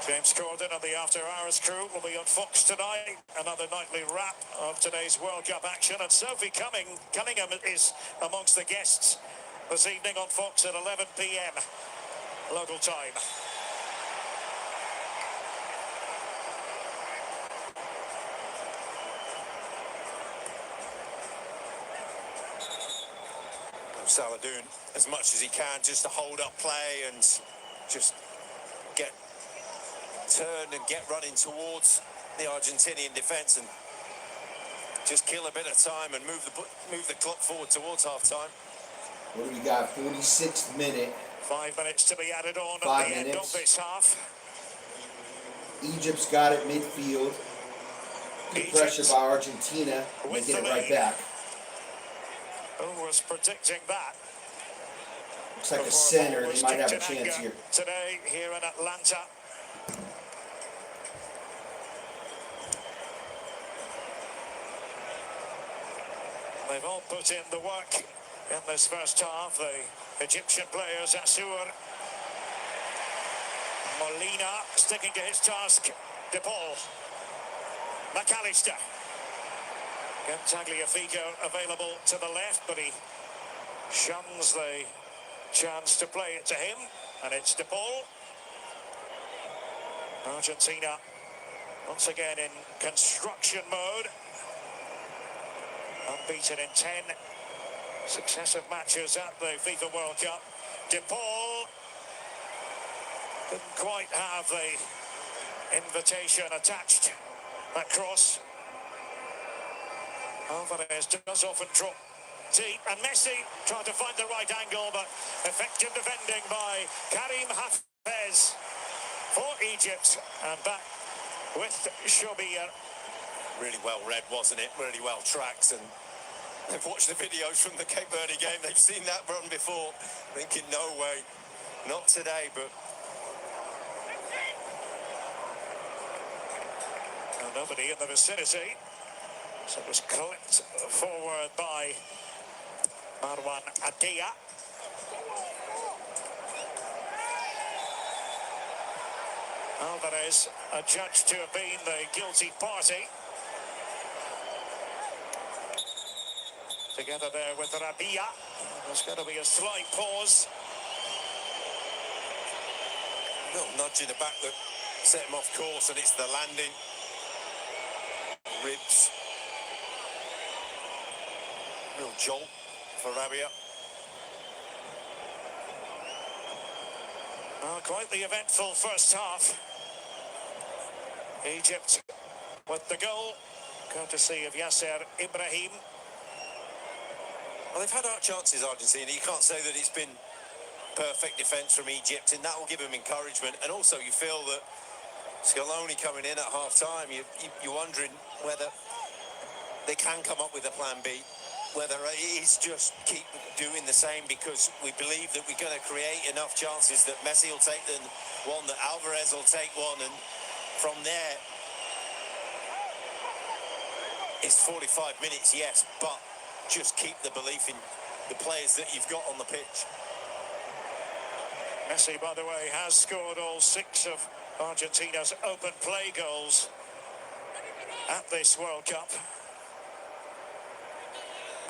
James Corden and the After Hours crew will be on Fox tonight. Another nightly wrap of today's World Cup action. And Sophie Cunningham is amongst the guests this evening on Fox at 11 p.m. local time. Salah doing as much as he can just to hold up play and just get turned and get running towards the Argentinian defence and just kill a bit of time and move the clock forward towards half time. What do we got? 46th minute. 5 minutes to be added on at 5 the end minutes. of this half. Egypt's got it midfield. Good pressure by Argentina. Making it right back. Who was predicting that? Looks like a center. They might have a chance here. Today here in Atlanta. They've all put in the work in this first half. The Egyptian players, Asur, Molina sticking to his task. De Paul, McAllister. Tagliafico available to the left, but he shuns the chance to play it to him, and it's De Paul. Argentina once again in construction mode. Unbeaten in 10 successive matches at the FIFA World Cup. De Paul didn't quite have the invitation attached. That cross. Alvarez does often drop deep, and Messi trying to find the right angle, but effective defending by Karim Hafez for Egypt, and back with Shobir. Really well read, wasn't it? Really well tracked, and they've watched the videos from the Cape Verde game. They've seen that run before, thinking, no way, not today, but... Nobody in the vicinity. So it was clipped forward by Marwan Adia. Alvarez adjudged to have been the guilty party. Together there with Rabia. There's going to be a slight pause. Little nudge in the back that set him off course, and it's the landing. Ribs. Real jolt for Rabia. Oh, quite the eventful first half. Egypt with the goal, courtesy of Yasser Ibrahim. Well, they've had our chances, Argentina. You can't say that it's been perfect defence from Egypt, and that will give them encouragement. And also, you feel that Scaloni coming in at half-time, you're wondering whether they can come up with a plan B, whether it is just keep doing the same, because we believe that we're going to create enough chances that Messi will take one, that Alvarez will take one, and from there, it's 45 minutes, yes, but just keep the belief in the players that you've got on the pitch. Messi, by the way, has scored all 6 of Argentina's open play goals at this World Cup.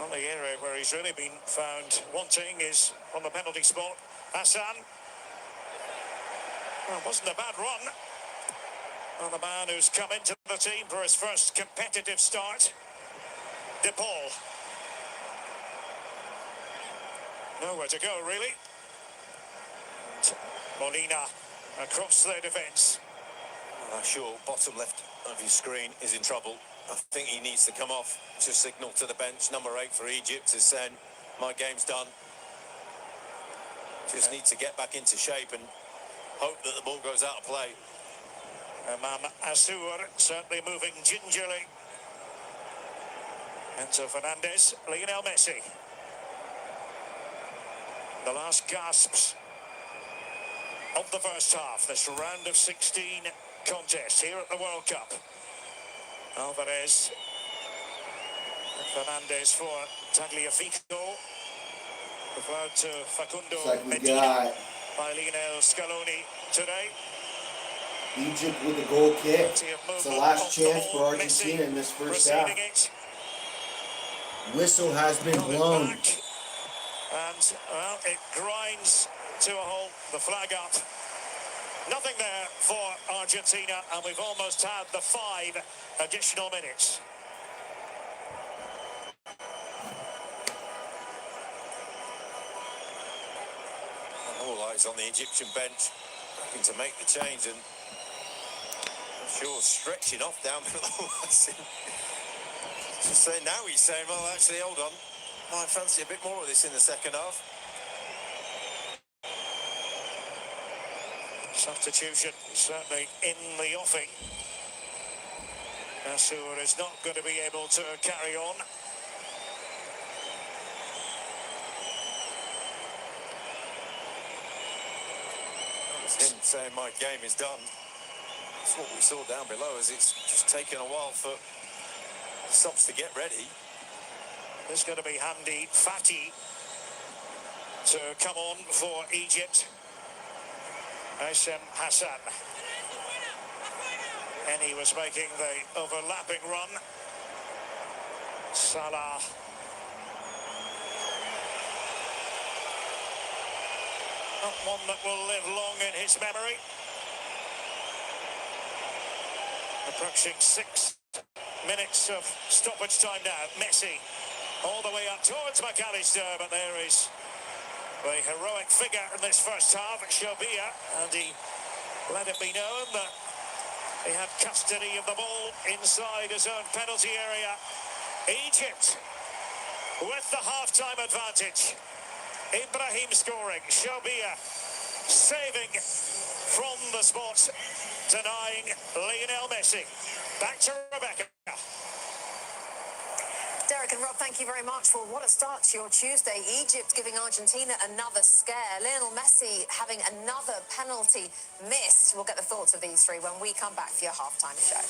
Only area where he's really been found wanting is on the penalty spot. Hassan. Well, it wasn't a bad run. Well, the man who's come into the team for his first competitive start. De Paul. Nowhere to go, really. Molina across their defence. I'm sure bottom left of your screen is in trouble. I think he needs to come off to signal to the bench. Number 8 for Egypt is saying, my game's done. Just need to get back into shape and hope that the ball goes out of play. Imam Assour certainly moving gingerly. Enzo Fernandez, Lionel Messi. The last gasps of the first half, this round of 16 contest here at the World Cup. Alvarez, Fernandez for Tagliafico, referred to Facundo Medina by Lionel Scaloni today. Egypt with the goal kick. It's the last chance for Argentina in this first half. Whistle has been blown. And, well, it grinds to a halt, the flag up. Nothing there for Argentina, and we've almost had the 5 additional minutes. All eyes on the Egyptian bench, looking to make the change, and sure stretching off down below us. Just saying, now he's saying, well, actually, hold on, I fancy a bit more of this in the second half. Substitution certainly in the offing. Assour is not going to be able to carry on. It's him saying my game is done. That's what we saw down below, as it's just taken a while for the subs to get ready. There's going to be Hamdi Fati to come on for Egypt. Hashem Hassan. And he was making the overlapping run. Salah. Not one that will live long in his memory. Approaching 6 minutes of stoppage time now. Messi all the way up towards McAllister, but there is the heroic figure in this first half, Shobir, and he let it be known that He had custody of the ball inside his own penalty area. Egypt with the half-time advantage. Ibrahim scoring, Shobia saving from the spot, denying Lionel Messi. Back to Rebecca. Derek and Rob, thank you very much for what a start to your Tuesday. Egypt giving Argentina another scare. Lionel Messi having another penalty missed. We'll get the thoughts of these three when we come back for your halftime show.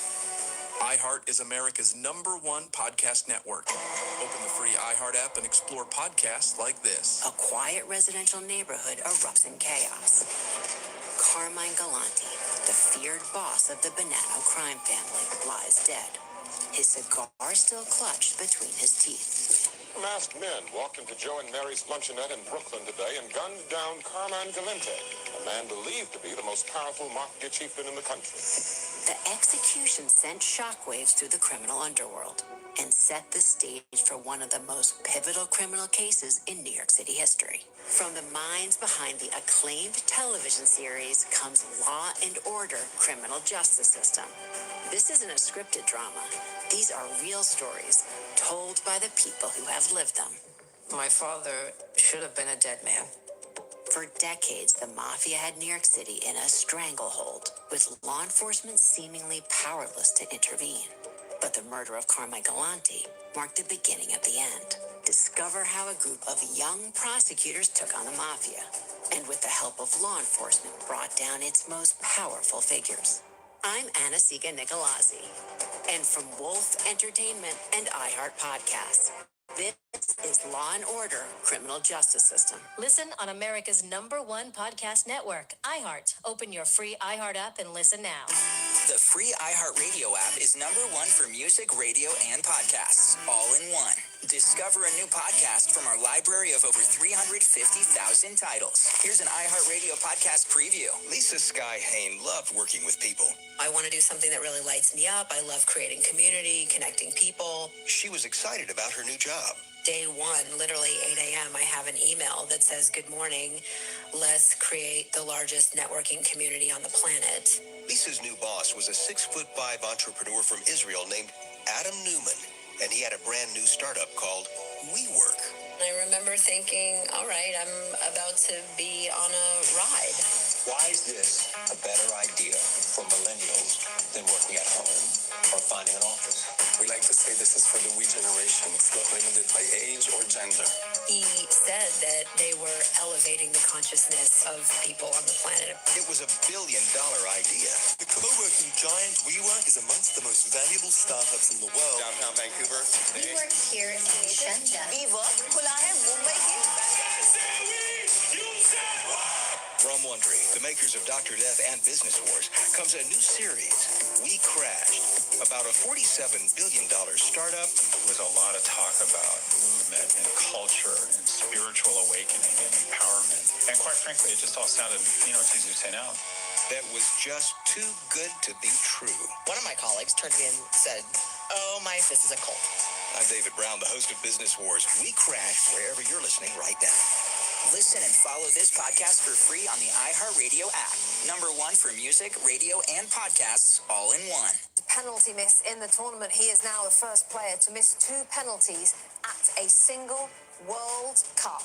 iHeart is America's #1 podcast network. Open the free iHeart app and explore podcasts like this. A quiet residential neighborhood erupts in chaos. Carmine Galante, the feared boss of the Bonanno crime family, lies dead. His cigar still clutched between his teeth. Masked men walked into Joe and Mary's luncheonette in Brooklyn today and gunned down Carmine Galante, a man believed to be the most powerful mafia chieftain in the country. The execution sent shockwaves through the criminal underworld and set the stage for one of the most pivotal criminal cases in New York City history. From the minds behind the acclaimed television series comes Law and Order: Criminal Justice System. This isn't a scripted drama. These are real stories told by the people who have lived them. My father should have been a dead man. For decades, the mafia had New York City in a stranglehold, with law enforcement seemingly powerless to intervene. But the murder of Carmine Galante marked the beginning of the end. Discover how a group of young prosecutors took on the mafia, and with the help of law enforcement, brought down its most powerful figures. I'm Anna-Siga Nicolazzi, and from Wolf Entertainment and iHeart Podcasts, this is Law and Order: Criminal Justice System. Listen on America's #1 podcast network, iHeart. Open your free iHeart app and listen now. The free iHeart Radio app is #1 for music, radio, and podcasts, all in one. Discover a new podcast from our library of over 350,000 titles. Here's an iHeart Radio podcast preview. Lisa Sky Hain loved working with people. I want to do something that really lights me up. I love creating community, connecting people. She was excited about her new job. Day one, literally 8 a.m., I have an email that says, "Good morning. Let's create the largest networking community on the planet." Lisa's new boss was a 6'5" entrepreneur from Israel named Adam Newman, and he had a brand new startup called WeWork. I remember thinking, all right, I'm about to be on a ride. Why is this a better idea for millennials than working at home or finding an office? We like to say this is for the we generation. It's not limited by age or gender. He said that they were elevating the consciousness of people on the planet. It was $1 billion idea. The co-working giant WeWork is amongst the most valuable startups in the world. Downtown Vancouver. We work here in Shenzhen. From Wondery, the makers of Dr. Death and Business Wars, comes a new series, We Crashed, about a $47 billion startup. There's a lot of talk about movement and culture and spiritual awakening and empowerment. And quite frankly, it just all sounded, it's easy to say now. That was just too good to be true. One of my colleagues turned to me and said, "Oh, this is a cult." I'm David Brown, the host of Business Wars. We Crashed wherever you're listening right now. Listen and follow this podcast for free on the iHeartRadio app. #1 for music, radio, and podcasts, all in one. Penalty miss in the tournament. He is now the first player to miss 2 penalties at a single World Cup.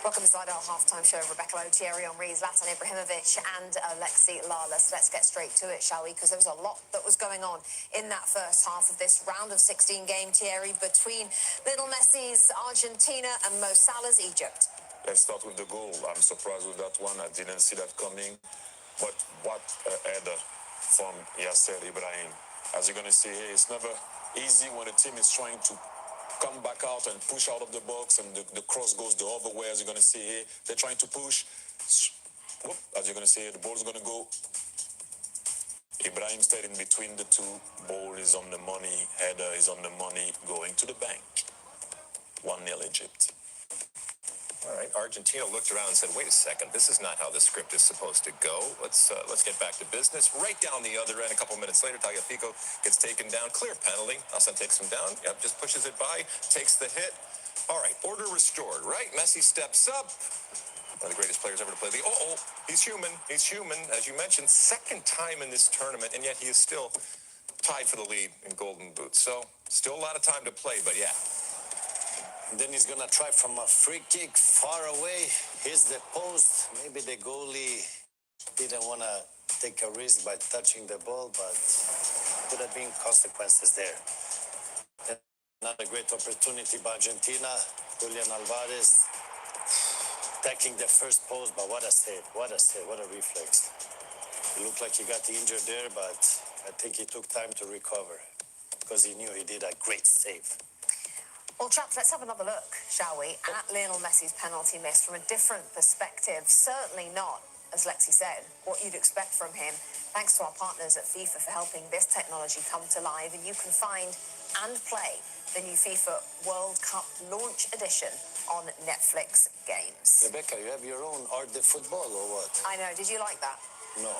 Welcome inside our halftime show. Rebecca Lowe, Thierry Henry, Zlatan Ibrahimovic, and Alexi Lalas. Let's get straight to it, shall we? Because there was a lot that was going on in that first half of this round of 16 game, Thierry, between Little Messi's Argentina and Mo Salah's Egypt. Let's start with the goal. I'm surprised with that one. I didn't see that coming. But what a header from Yasser Ibrahim. As you're going to see here, it's never easy when a team is trying to come back out and push out of the box, and the cross goes the other way. As you're going to see here, they're trying to push. Whoop, as you're going to see here, the ball's going to go. Ibrahim stayed in between the two. Ball is on the money. Header is on the money. Going to the bank. 1-0 Egypt. All right, Argentina looked around and said, wait a second, this is not how the script is supposed to go. Let's get back to business. Right down the other end, a couple minutes later, Tagliafico gets taken down. Clear penalty. Hassan takes him down. Yep, just pushes it by, takes the hit. All right, order restored, right? Messi steps up. One of the greatest players ever to play the game. Oh, he's human. He's human, as you mentioned. Second time in this tournament, and yet he is still tied for the lead in Golden Boots. So still a lot of time to play, but yeah. And then he's gonna try from a free kick far away. Here's the post. Maybe the goalie didn't want to take a risk by touching the ball, but could have been consequences there. Another great opportunity by Argentina. Julian Alvarez attacking the first post, but what a save, what a save, what a reflex. It looked like he got injured there, but I think he took time to recover because he knew he did a great save. Well, chaps, let's have another look, shall we, at Lionel Messi's penalty miss from a different perspective. Certainly not, as Lexi said, what you'd expect from him. Thanks to our partners at FIFA for helping this technology come to life. And you can find and play the new FIFA World Cup Launch Edition on Netflix Games. Rebecca, you have your own Art de Football or what? I know. Did you like that? No.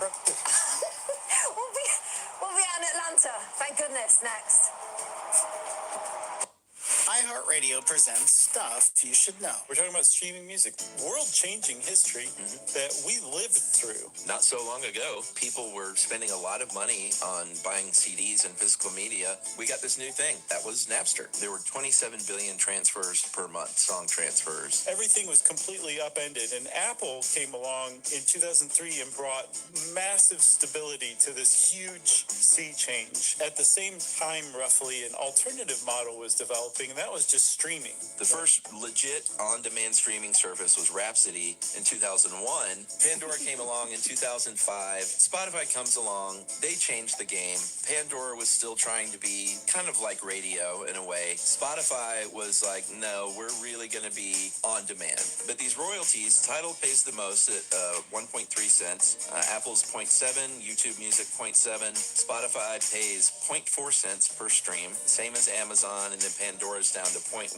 we'll be out in Atlanta. Thank goodness. Next. iHeartRadio presents Stuff You Should Know. We're talking about streaming music, world-changing history that we lived through. Not so long ago, people were spending a lot of money on buying CDs and physical media. We got this new thing. That was Napster. There were 27 billion transfers per month, song transfers. Everything was completely upended, and Apple came along in 2003 and brought massive stability to this huge sea change. At the same time, roughly, an alternative model was developing, and that was just streaming. The first legit on-demand streaming service was Rhapsody in 2001. Pandora came along in 2005. Spotify comes along. They changed the game. Pandora was still trying to be kind of like radio in a way. Spotify was like, no, we're really going to be on demand. But these royalties, Tidal pays the most at 1.3 cents. Apple's 0.7, YouTube Music 0.7. Spotify pays 0.4 cents per stream, same as Amazon, and then Pandora's down to 0.1.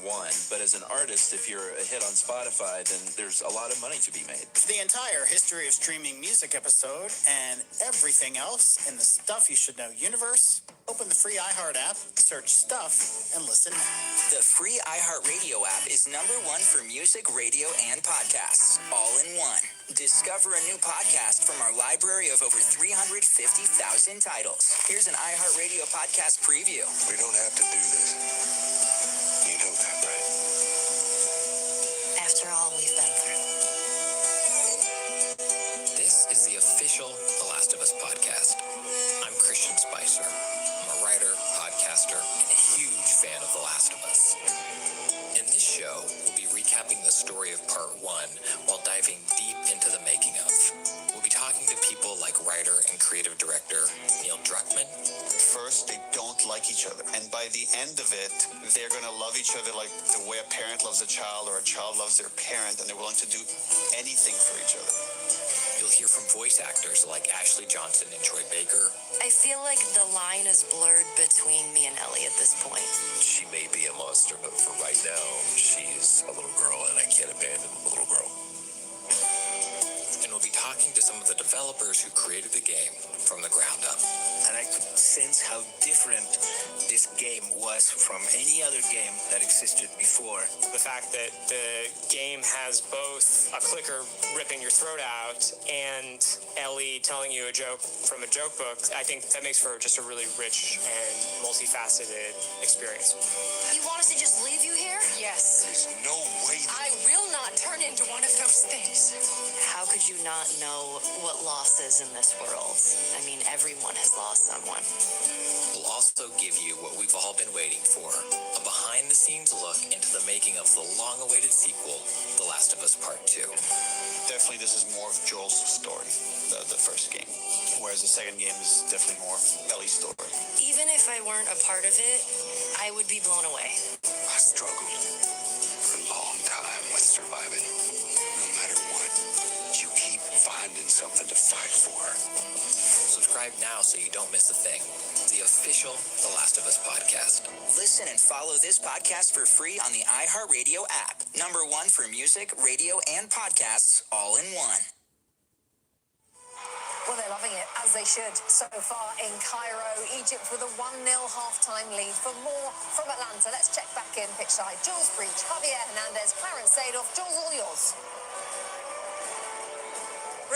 But as an artist, if you're a hit on Spotify, then there's a lot of money to be made. For the entire history of streaming music episode and everything else in the Stuff You Should Know universe, open the free iHeart app, search Stuff, and listen now. The free iHeartRadio app is #1 for music, radio, and podcasts, all in one. Discover a new podcast from our library of over 350,000 titles. Here's an iHeartRadio podcast preview. We don't have to do this. You know that, right? After all we've been through. This is the official The Last of Us podcast. I'm Christian Spicer. I'm a writer, podcaster, and a huge fan of The Last of Us. In this show, we'll be recapping the story of part 1 while diving deep into the making of. We'll be talking to people like writer and creative director Neil Druckmann. At first, they don't like each other. And by the end of it, they're going to love each other like the way a parent loves a child or a child loves their parent, and they're willing to do anything for each other. You'll hear from voice actors like Ashley Johnson and Troy Baker. I feel like the line is blurred between me and Ellie at this point. She may be a monster, but for right now, she's a little girl, and I can't abandon a little girl. And we'll be talking to some of the developers who created the game from the ground up. And I could sense how different this game was from any other game that existed before. The fact that the game has both a clicker ripping your throat out and Ellie telling you a joke from a joke book, I think that makes for just a really rich and multifaceted experience. You want us to just leave you here? Yes. There's no way. I will not turn into one of those things. How could you not know what loss is in this world? I mean, everyone has lost someone. We'll also give you what we've all been waiting for, a behind-the-scenes look into the making of the long-awaited sequel, The Last of Us Part 2. Definitely, this is more of Joel's story, the first game. Whereas the second game is definitely more of Ellie's story. Even if I weren't a part of it, I would be blown away. I struggled for a long time with surviving. No matter what, you keep finding something to fight for. Subscribe now so you don't miss a thing. The official The Last of Us podcast. Listen and follow this podcast for free on the iHeartRadio app. #1 for music, radio, and podcasts, all in one. Well, they're loving it, as they should, so far in Cairo, Egypt, with a 1-0 half-time lead. For more from Atlanta, let's check back in pitchside. Jules Breach, Javier Hernandez, Clarence Sadoff. Jules, all yours.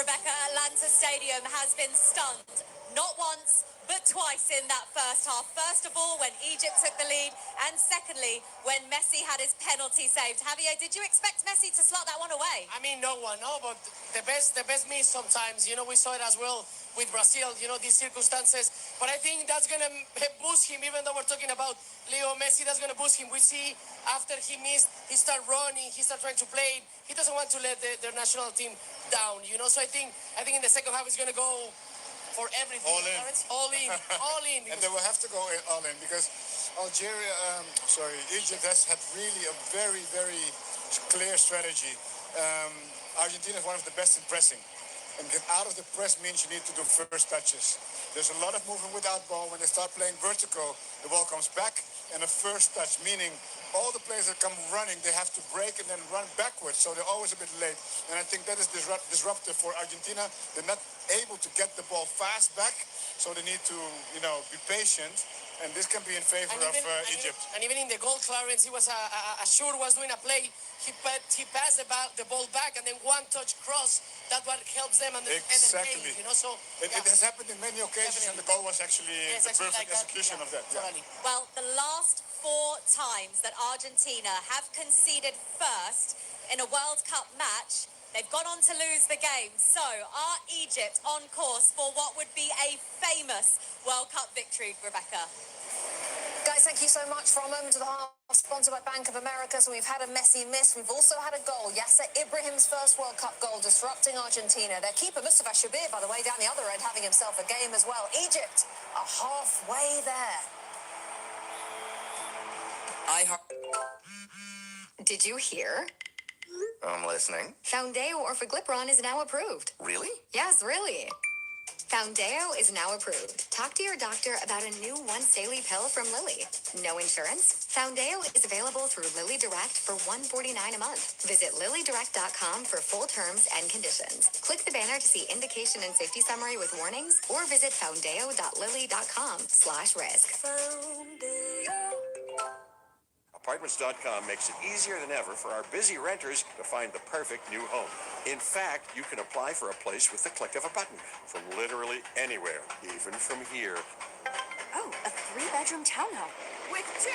Rebecca, Atlanta Stadium has been stunned, not once, but twice in that first half. First of all, when Egypt took the lead, and secondly, when Messi had his penalty saved. Javier, did you expect Messi to slot that one away? I mean, no one, no, but the best miss sometimes. You know, we saw it as well with Brazil, you know, these circumstances. But I think that's going to boost him, even though we're talking about Leo Messi, that's going to boost him. We see after he missed, he started running, he started trying to play. He doesn't want to let their national team down, you know. So I think in the second half he's going to go for everything. All in. All in, all in. And they will have to go all in because Egypt has had really a very, very clear strategy. Argentina is one of the best in pressing. And get out of the press means you need to do first touches. There's a lot of movement without ball. When they start playing vertical, the ball comes back and a first touch, meaning all the players that come running, they have to break and then run backwards. So they're always a bit late. And I think that is disruptive for Argentina. They're not able to get the ball fast back. So they need to, be patient. And this can be in favor of Egypt. And even in the goal clearance, he was Ashur was doing a play. He passed the ball back, and then one touch cross. That's what helps them on the exactly. Game, So it has happened in many occasions, and the goal was actually the perfect execution of that. Yeah. Totally. Well, the last 4 times that Argentina have conceded first in a World Cup match, they've gone on to lose the game. So, are Egypt on course for what would be a famous World Cup victory, Rebecca? Guys, thank you so much. For a moment to the half, sponsored by Bank of America. So we've had a Messi miss. We've also had a goal. Yasser Ibrahim's first World Cup goal, disrupting Argentina. Their keeper, Mustafa Shabir, by the way, down the other end, having himself a game as well. Egypt are halfway there. Did you hear? I'm listening. Foundeo Orforglipron is now approved. Really? Yes, really. Foundeo is now approved. Talk to your doctor about a new once-daily pill from Lilly. No insurance? Foundeo is available through Lilly Direct for $149 a month. Visit LillyDirect.com for full terms and conditions. Click the banner to see indication and safety summary with warnings, or visit foundeo.lilly.com/risk. Appliance.com makes it easier than ever for our busy renters to find the perfect new home. In fact, you can apply for a place with the click of a button from literally anywhere, even from here. Oh, a 3-bedroom townhome. With 2?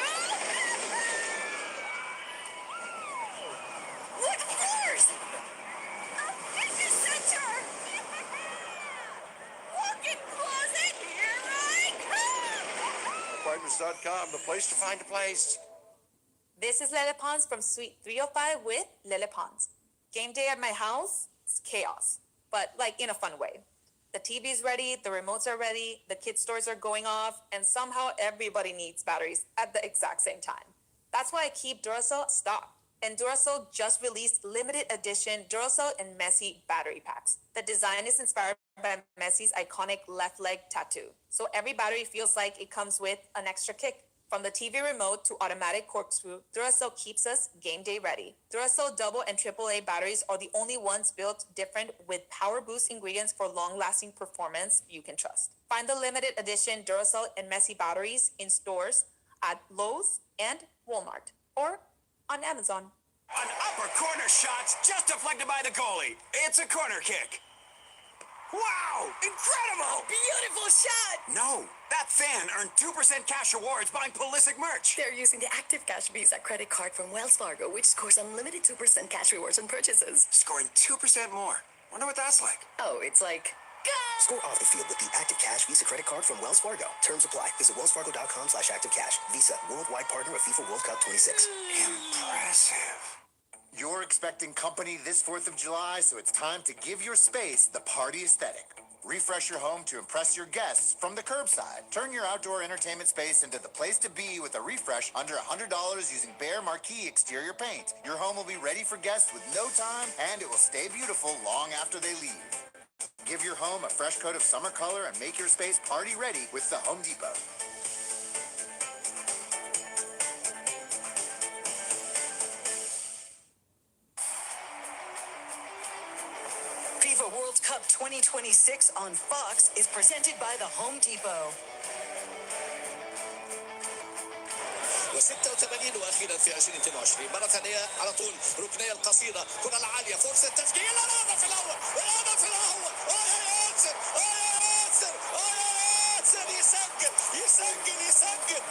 What floors? A fitness center! Walk-in closet, here I come! Appliance.com, the place to find a place. This is Lele Pons from Suite 305 with Lele Pons. Game day at my house, it's chaos, but in a fun way. The TV's ready, the remotes are ready, the kids' stores are going off, and somehow everybody needs batteries at the exact same time. That's why I keep Duracell stocked. And Duracell just released limited edition Duracell and Messi battery packs. The design is inspired by Messi's iconic left leg tattoo. So every battery feels like it comes with an extra kick. From the TV remote to automatic corkscrew, Duracell keeps us game day ready. Duracell double and AAA batteries are the only ones built different with power boost ingredients for long-lasting performance you can trust. Find the limited edition Duracell and Messi batteries in stores at Lowe's and Walmart or on Amazon. An upper corner shot just deflected by the goalie. It's a corner kick. Wow! Incredible! Beautiful shot! No, that fan earned 2% cash rewards buying Pulisic merch. They're using the Active Cash Visa credit card from Wells Fargo, which scores unlimited 2% cash rewards on purchases. Scoring 2% more. Wonder what that's like. Oh, it's like... Score off the field with the Active Cash Visa credit card from Wells Fargo. Terms apply. Visit wellsfargo.com/activecash. Visa, worldwide partner of FIFA World Cup 26. Impressive. You're expecting company this 4th of July, so it's time to give your space the party aesthetic. Refresh your home to impress your guests from the curbside. Turn your outdoor entertainment space into the place to be with a refresh under $100 using Behr Marquee exterior paint. Your home will be ready for guests with no time, and it will stay beautiful long after they leave. Give your home a fresh coat of summer color and make your space party ready with the Home Depot. FIFA World Cup 2026 on Fox is presented by the Home Depot. و86 واخيرا في 2022 مره ثانيه على طول ركنيه القصيره كره العاليه فرصه تسجيل الهدف الاول الهدف الاول ياسر ياسر ياسر يسجل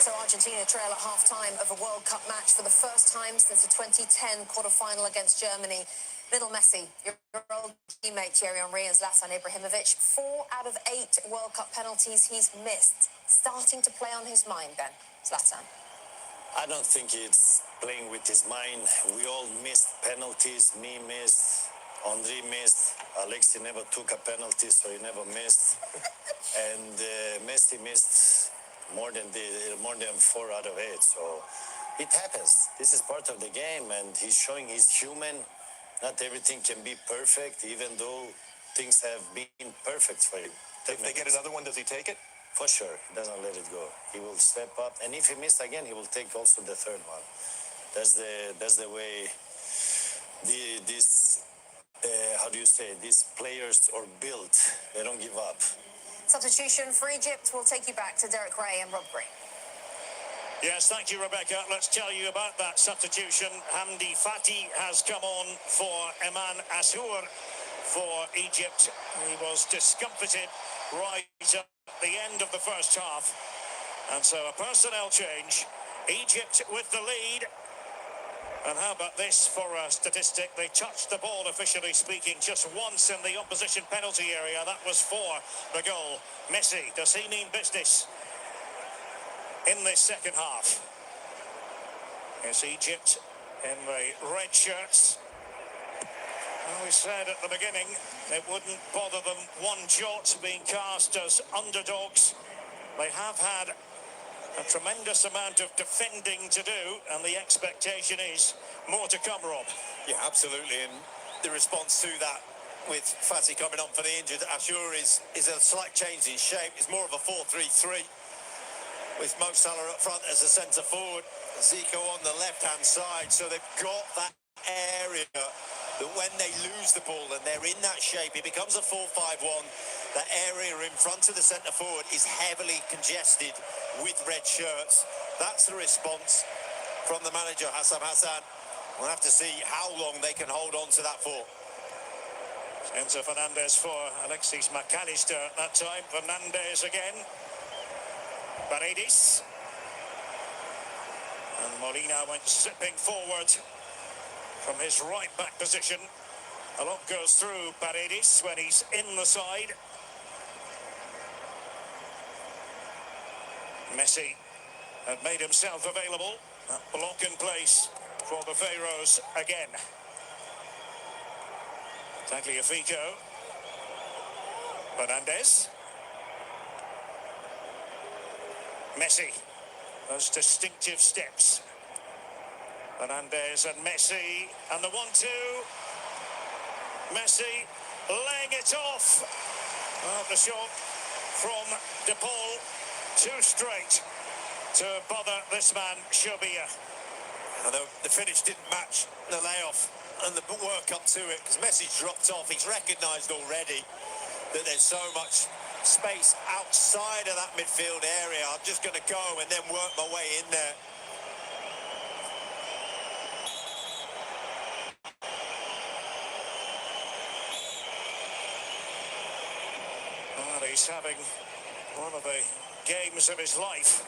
So Argentina trail at half-time of a World Cup match for the first time since the 2010 quarter-final against Germany. Little Messi, your old teammate Thierry Henry and Zlatan Ibrahimovic, 4 out of 8 World Cup penalties he's missed. Starting to play on his mind then, Zlatan. I don't think it's playing with his mind. We all missed penalties. Me missed, Henry missed, Alexi never took a penalty, so he never missed. And Messi missed more than 4 out of 8. So it happens. This is part of the game, and he's showing he's human. Not everything can be perfect, even though things have been perfect for him. If they get another one, does he take it? For sure, he doesn't let it go. He will step up, and if he misses again, he will take also the third one. That's the way how do you say, these players are built. They don't give up. Substitution for Egypt. We'll take you back to Derek Ray and Rob Green. Yes, thank you, Rebecca. Let's tell you about that substitution. Hamdi Fati has come on for Eman Ashour for Egypt. He was discomfited right at the end of the first half. And so a personnel change. Egypt with the lead. And how about this for a statistic? They touched the ball, officially speaking, just once in the opposition penalty area. That was for the goal. Messi, does he mean business in this second half? It's Egypt in the red shirts. Well, we said at the beginning it wouldn't bother them one jot being cast as underdogs. They have had a tremendous amount of defending to do, and the expectation is more to come, Rob. Yeah, absolutely. And the response to that, with Fati coming on for the injured, Ashour is a slight change in shape. It's more of a 4-3-3 with Mo Salah up front as a centre forward, Zico on the left-hand side. So they've got that area that when they lose the ball and they're in that shape, it becomes a 4-5-1. That area in front of the centre forward is heavily congested with red shirts. That's the response from the manager, Hassan. We'll have to see how long they can hold on to that for. Enzo Fernandez for Alexis McAllister at that time. Fernandez again. Paredes. And Molina went zipping forward from his right back position. A lot goes through Paredes when he's in the side. Messi had made himself available. That block in place for the Pharaohs again. Tagliafico. Fernandez. Messi. Those distinctive steps. Fernandez and Messi. And the 1-2. Messi laying it off. The shot from De Paul. Too straight to bother this man, Shobia. And the finish didn't match the layoff and the work up to it, because Messi dropped off. He's recognised already that there's so much space outside of that midfield area. I'm just going to go and then work my way in there. Well, he's having one of the games of his life.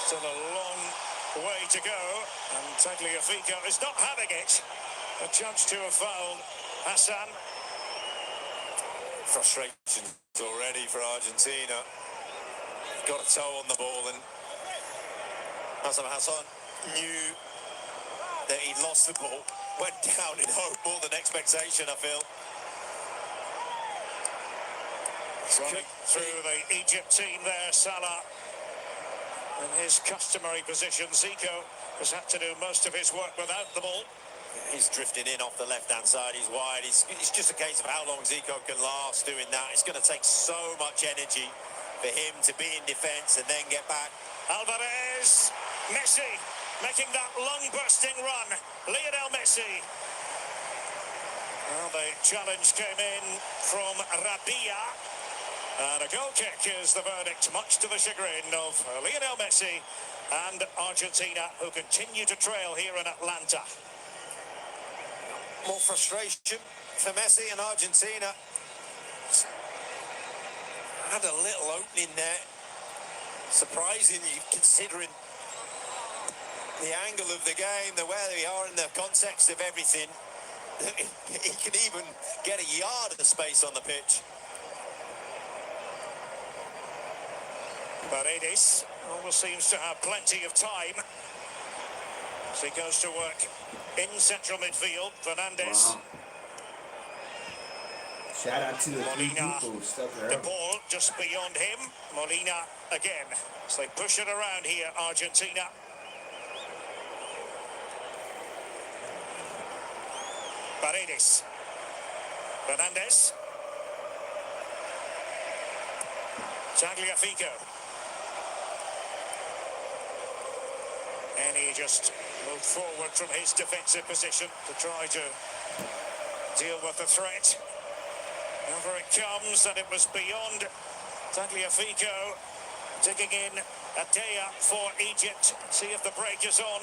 Still a long way to go, and Tagliafico is not having it. A judge to have fouled Hassan. Frustration already for Argentina. Got a toe on the ball, and Hassan knew that he'd lost the ball. Went down in hope, more than expectation, I feel. Running through the Egypt team there, Salah in his customary position. Zico has had to do most of his work without the ball. He's drifting in off the left-hand side. He's wide. It's just a case of how long Zico can last doing that. It's going to take so much energy for him to be in defence and then get back. Alvarez, Messi making that lung-bursting run. Lionel Messi. Well, the challenge came in from Rabia. And a goal kick is the verdict, much to the chagrin of Lionel Messi and Argentina, who continue to trail here in Atlanta. More frustration for Messi and Argentina. Had a little opening there. Surprising, considering the angle of the game, the where they are in the context of everything. He can even get a yard of space on the pitch. Paredes always seems to have plenty of time as he goes to work in central midfield. Fernandes. Wow. Shout out to the three people stuck there. The ball just beyond him. Molina again. So they push it around here, Argentina. Paredes. Fernandes. Tagliafico. And he just moved forward from his defensive position to try to deal with the threat. Over it comes, and it was beyond Tagliafico. Digging in Adea for Egypt. See if the break is on.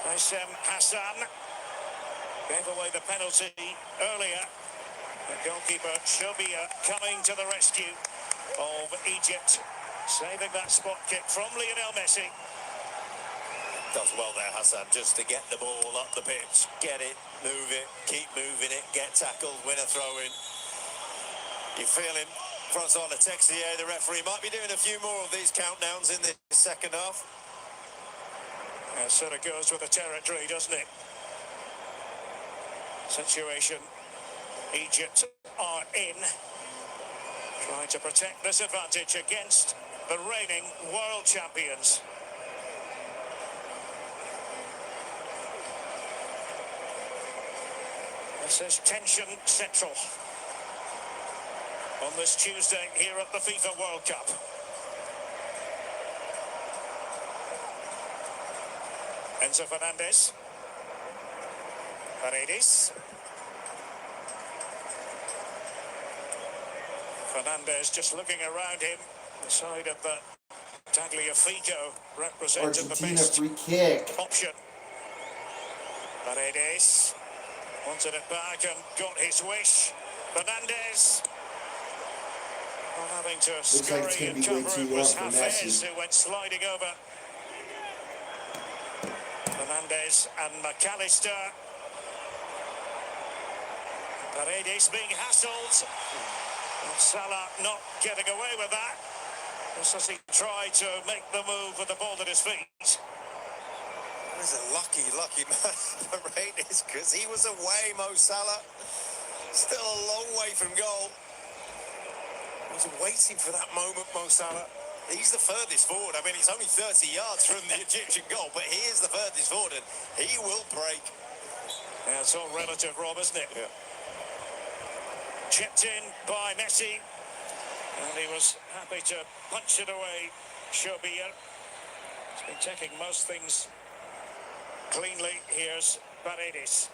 Hashem Hassan gave away the penalty earlier. The goalkeeper Shobia coming to the rescue of Egypt, saving that spot kick from Lionel Messi. Does well there, Hassan, just to get the ball up the pitch, get it, move it, keep moving it, get tackled, win a throw-in. You're feeling Francois Letexier, the referee, might be doing a few more of these countdowns in the second half. And sort of goes with the territory, doesn't it? Situation Egypt are in, trying to protect this advantage against the reigning world champions. This is tension central on this Tuesday here at the FIFA World Cup. Enzo Fernandez. Paredes. Fernandez just looking around him, decided that Tagliafico represented Argentina the best free kick. option. Paredes wanted it back and got his wish. Fernandez not having to Looks like it's scurry going and to be way cover. too It long was for Hafez Messi. who went sliding over. Fernandez and McAllister. Paredes being hassled. And Salah not getting away with that. Just as he tried to make the move with the ball at his feet. He's a lucky man, Paredes, because he was away, Mo Salah. Still a long way from goal. He was waiting for that moment, Mo Salah. He's the furthest forward. I mean, it's only 30 yards from the Egyptian goal, but he is the furthest forward, and he will break. Yeah, it's all relative, Rob, isn't it? Yeah. Chipped in by Messi, and he was happy to punch it away. Shobia. He's been taking most things cleanly. Here's Paredes.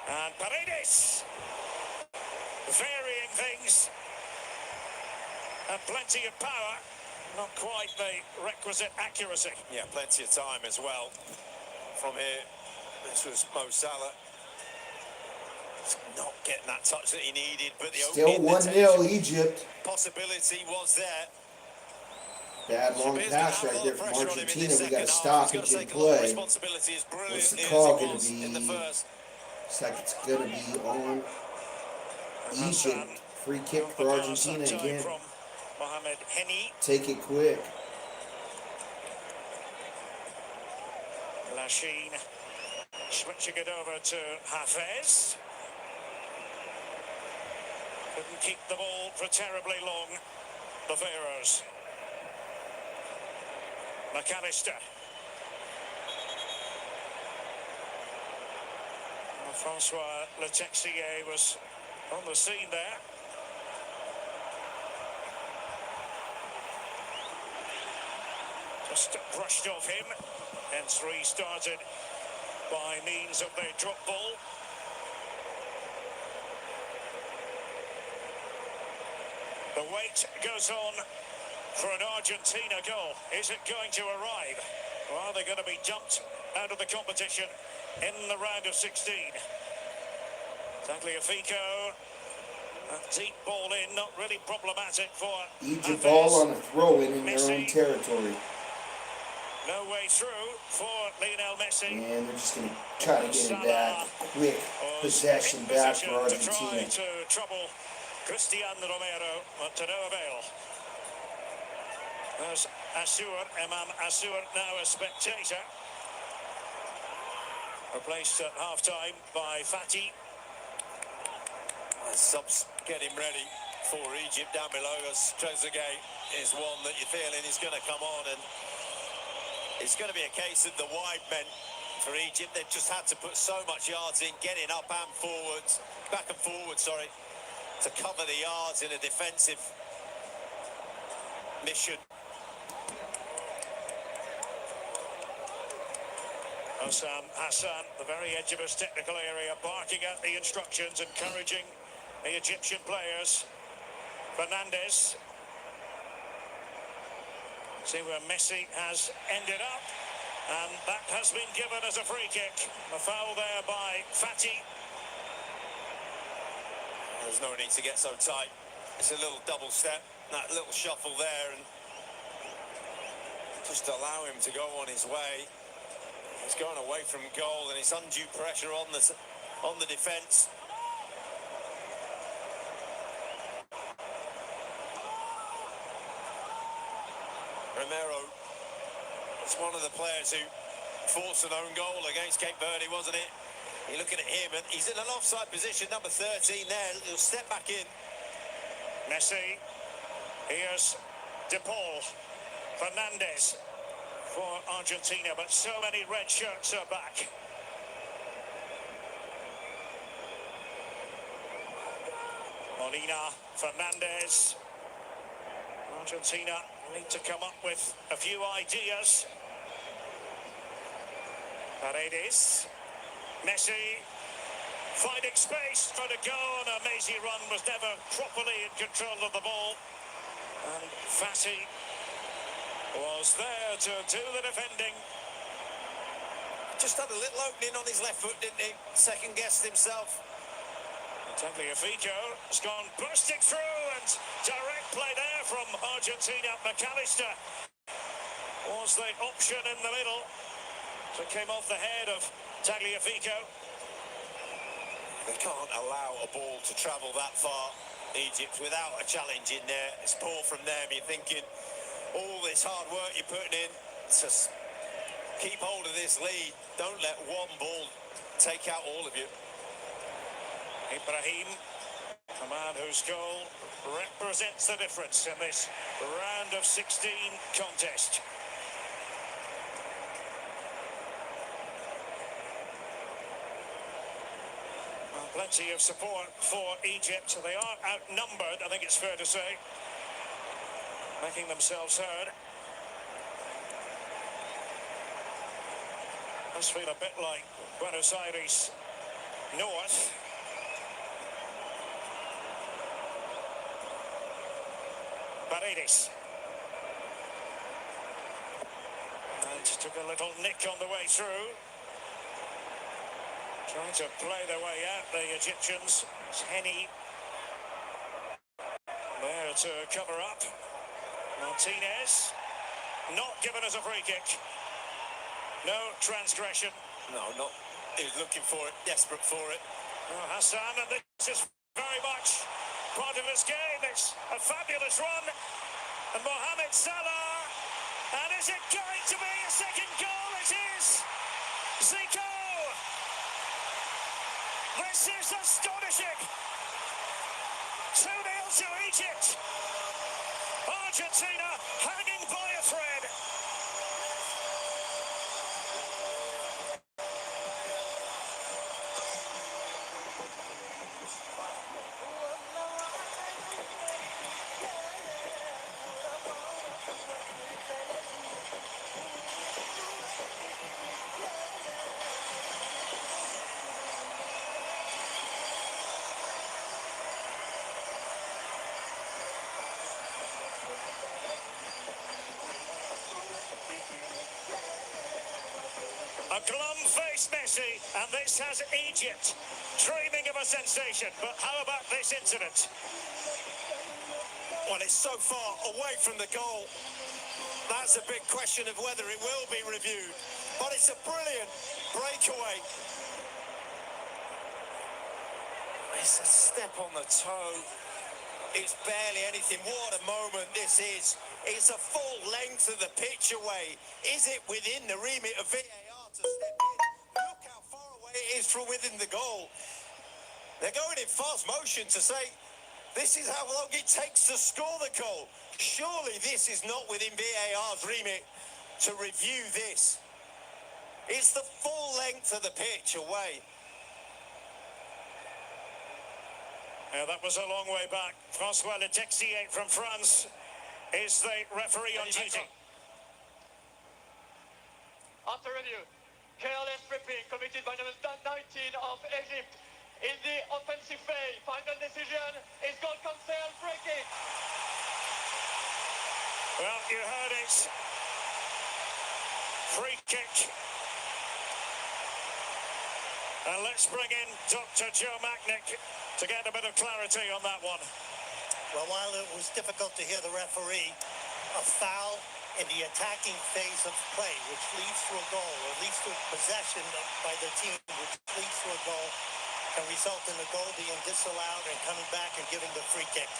And Paredes varying things. And plenty of power. Not quite the requisite accuracy. Yeah, plenty of time as well. From here, this was Mo Salah. Not getting that touch that he needed, but the Still 1-0 Egypt. possibility was there. Bad long pass right there from Argentina. We got to stop and get play. What's the call going to be? Looks like it's going to be on Egypt. Free kick for Argentina again. Take it quick. Lachine switching it over to Hafez. Couldn't keep the ball for terribly long, the Pharaohs. McAllister. Francois Letexier was on the scene there. Just brushed off him, hence restarted by means of the drop ball. The wait goes on for an Argentina goal. Is it going to arrive? Or are they going to be dumped out of the competition in the round of 16? Tagliafico, a deep ball in, not really problematic for Egypt ball on a throw-in their own territory. No way through for Lionel Messi. And they're just going to try to get it back. Quick possession back for Argentina. To trouble Christian Romero, but to no avail. There's Imam Assour, now a spectator. Replaced at half-time by Fati. Subs getting ready for Egypt down below as Trezeguet is one that you're feeling is going to come on, and it's going to be a case of the wide men for Egypt. They've just had to put so much yards in, getting up and forwards, back and forwards, sorry, to cover the yards in a defensive mission. Hassan, the very edge of his technical area, barking out the instructions, encouraging the Egyptian players. Fernandez. See where Messi has ended up, and that has been given as a free kick. A foul there by Fati. There's no need to get so tight. It's a little double step, that little shuffle there, and just allow him to go on his way. He's going away from goal, and it's undue pressure on the defence. Romero was one of the players who forced an own goal against Cape Verde, wasn't it? You're looking at him, and he's in an offside position, number 13 there. He'll step back in. Messi. Here's De Paul. Fernandez for Argentina, but so many red shirts are back. Molina, Fernandez. Argentina need to come up with a few ideas. Paredes. Messi finding space for the goal, and a mazy run, was never properly in control of the ball. And Fati was there to do the defending. Just had a little opening on his left foot, didn't he? Second guessed himself. Tagliafico has gone bursting through, and direct play there from Argentina. McAllister was the option in the middle. So it came off the head of Tagliafico. They can't allow a ball to travel that far, Egypt, without a challenge in there. It's poor from them. You're thinking, all this hard work you're putting in, just keep hold of this lead. Don't let one ball take out all of you. Ibrahim, a man whose goal represents the difference in this round of 16 contest. Plenty of support for Egypt. They are outnumbered, I think it's fair to say, making themselves heard. Must feel a bit like Buenos Aires North. Paredes. And took a little nick on the way through. Trying to play their way out, the Egyptians. It's Henny there to cover up. Martinez, not given as a free kick. No transgression. No, not. He's looking for it, desperate for it. Oh, Hassan, and this is very much part of his game. It's a fabulous run. And Mohamed Salah. And is it going to be a second goal? It is. Zico. This is astonishing. 2-0 to Egypt. Argentina hanging by a thread. face Messi, and this has Egypt dreaming of a sensation. But how about this incident? Well, it's so far away from the goal. That's a big question of whether it will be reviewed. But it's a brilliant breakaway. It's a step on the toe. It's barely anything. What a moment this is. It's a full length of the pitch away. Is it within the remit of VAR to step in? Look how far away it is from within the goal. They're going in fast motion to say, this is how long it takes to score the goal. Surely this is not within VAR's remit to review this. It's the full length of the pitch away. That was a long way back. François Le Texier from France is the referee on duty. After review, careless tripping committed by number 19 of Egypt in the offensive phase. Final decision is goal cancelled, free kick. Well, you heard it. Free kick. And let's bring in Dr. Joe Macknick to get a bit of clarity on that one. Well, while it was difficult to hear the referee, a foul in the attacking phase of play, which leads to a goal, or leads to possession by the team, which leads to a goal, can result in the goal being disallowed and coming back and giving the free kick.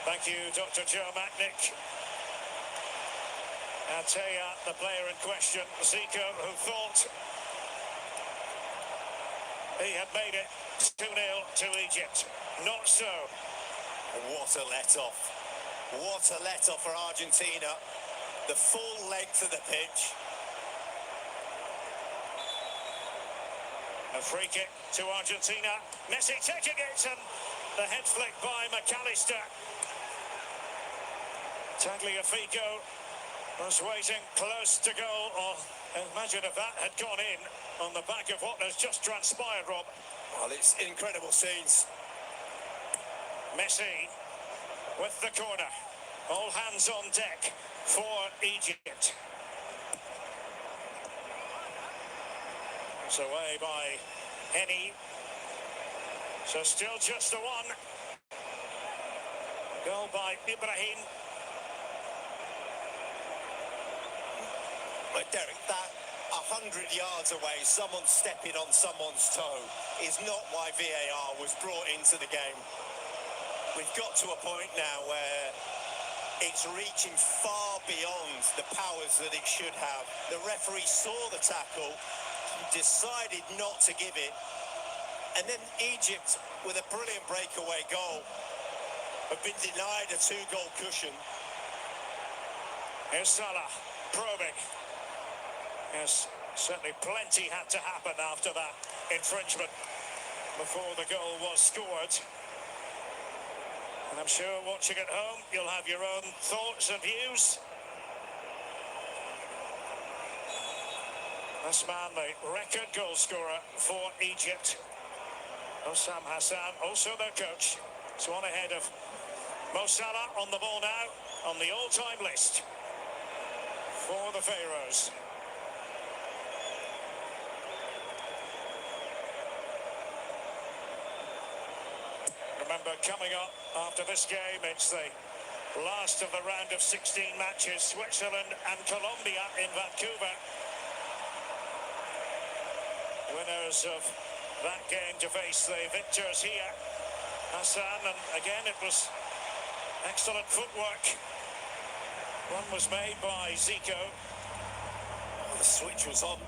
Thank you, Dr. Joe Macknick. Atea, the player in question, Zico, who thought he had made it 2-0 to Egypt. Not so. What a let-off. What a let-off for Argentina. The full length of the pitch. A free kick to Argentina. Messi taking it, and the head flick by McAllister. Tagliafico was waiting close to goal. Oh, imagine if that had gone in on the back of what has just transpired, Rob. Well, it's incredible scenes. Messi with the corner. All hands on deck for Egypt. It's away by Henny. So still just a one. Goal by Ibrahim. But Derek, that 100 yards away, someone stepping on someone's toe, is not why VAR was brought into the game. We've got to a point now where it's reaching far beyond the powers that it should have. The referee saw the tackle, decided not to give it, and then Egypt, with a brilliant breakaway goal, have been denied a 2-goal cushion. Here's Salah probing. Yes, certainly plenty had to happen after that infringement before the goal was scored. And I'm sure watching at home, you'll have your own thoughts and views. This man, the record goal scorer for Egypt, Osam Hassan, also their coach. So on ahead of Mo Salah on the ball now, on the all-time list for the Pharaohs. Remember, coming up after this game, it's the last of the round of 16 matches, Switzerland and Colombia in Vancouver. Winners of that game to face the victors here. Hassan, and again it was excellent footwork. One was made by Zico. Oh, the switch was on.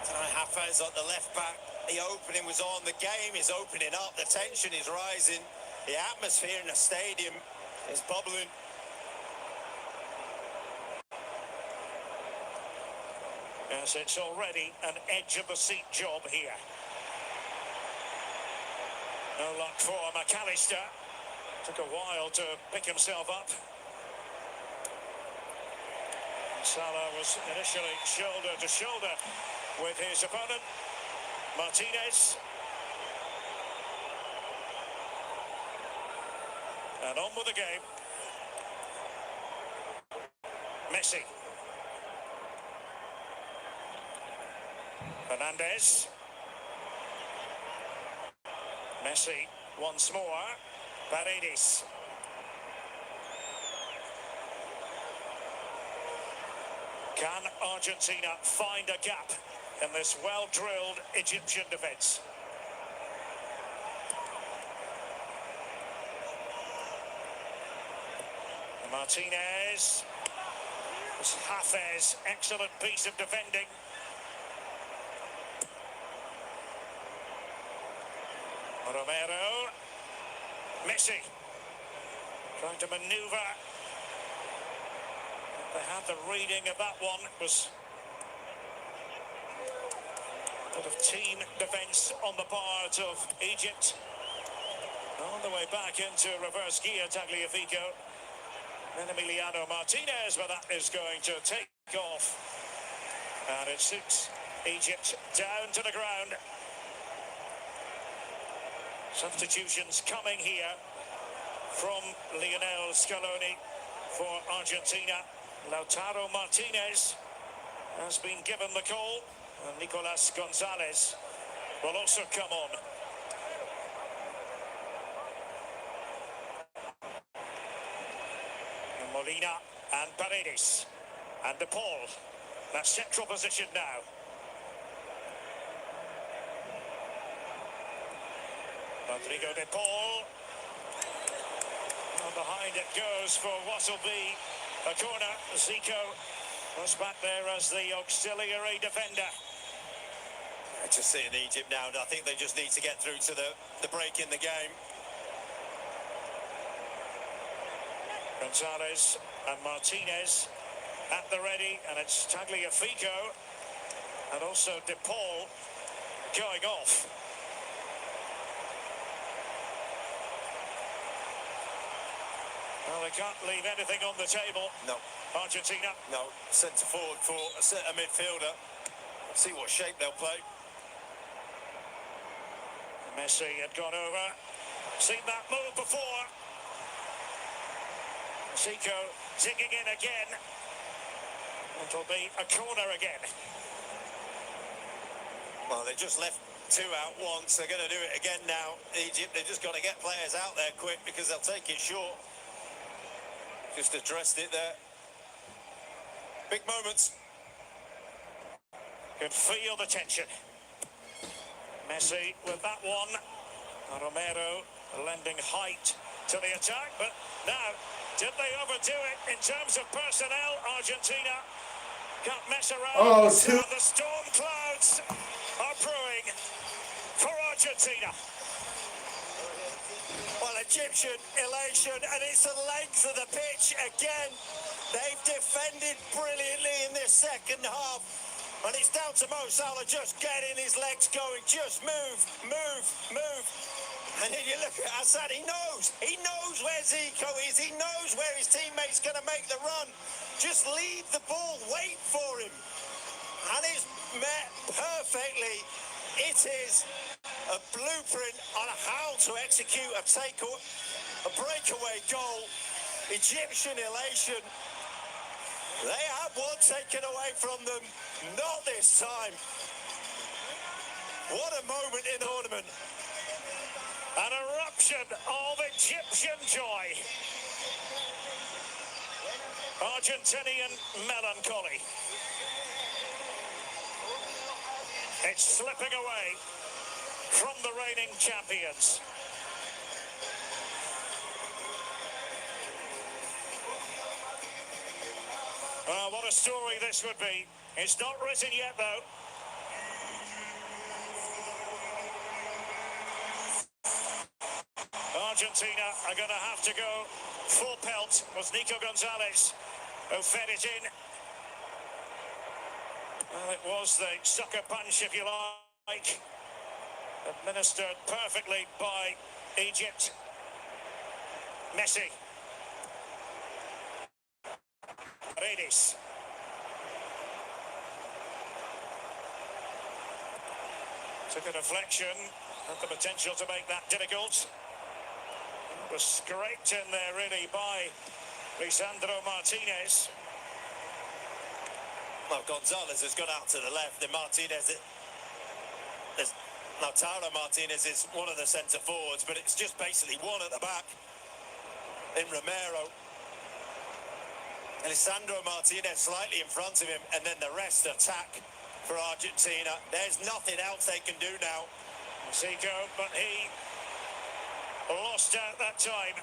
Hafez at the left back. The opening was on. The game is opening up. The tension is rising. The atmosphere in the stadium is bubbling. Yes, it's already an edge-of-the-seat job here. No luck for McAllister. Took a while to pick himself up. Salah was initially shoulder to shoulder with his opponent, Martinez. And on with the game. Messi. Fernandez. Messi once more. Paredes. Can Argentina find a gap in this well-drilled Egyptian defence? Martinez. It's Hafez. Excellent piece of defending. Romero. Messi. Trying to manoeuvre. They had the reading of that one. It was a bit of team defence on the part of Egypt. On the way back into reverse gear, Tagliafico. Then Emiliano Martinez, but that is going to take off. And it suits Egypt down to the ground. Substitutions coming here from Lionel Scaloni for Argentina. Lautaro Martinez has been given the call, and Nicolas Gonzalez will also come on. And Molina and Paredes and De Paul. That central position now. Rodrigo De Paul. And behind it goes for what will be a corner. Zico was back there as the auxiliary defender. I just see in Egypt now, and I think they just need to get through to the break in the game. Gonzalez and Martinez at the ready, and it's Tagliafico and also De Paul going off. Well, they can't leave anything on the table. No. Argentina. No. Centre forward for a centre midfielder. See what shape they'll play. Messi had gone over. Seen that move before. Zico digging in again. It'll be a corner again. Well, they just left two out once. They're going to do it again now. Egypt, they've just got to get players out there quick because they'll take it short. Just addressed it there. Big moments. Could feel the tension. Messi with that one. Romero lending height to the attack, but now, did they overdo it in terms of personnel? Argentina can't mess around. The storm clouds are brewing for Argentina. Well, Egyptian elation, and it's the length of the pitch again. They've defended brilliantly in this second half. And it's down to Mo Salah just getting his legs going. Just move, move, move. And then you look at Assad, he knows where Zico is. He knows where his teammate's going to make the run. Just leave the ball, wait for him. And it's met perfectly. It is a blueprint on how to execute a breakaway goal. Egyptian elation. They had one taken away from them. Not this time. What a moment in the tournament. An eruption of Egyptian joy. Argentinian melancholy. It's slipping away from the reigning champions. What a story this would be. It's not written yet, though. Argentina are going to have to go full pelt. It was Nico Gonzalez who fed it in. Well, it was the sucker punch, if you like, administered perfectly by Egypt. Messi. Paredes. Took a deflection, had the potential to make that difficult. Was scraped in there really by Lisandro Martinez. Well, Gonzalez has gone out to the left, and Martinez Lautaro Martinez is one of the centre forwards, but it's just basically one at the back in Romero. Alessandro Martinez slightly in front of him, and then the rest attack for Argentina. There's nothing else they can do now. Zico, but he lost out that time.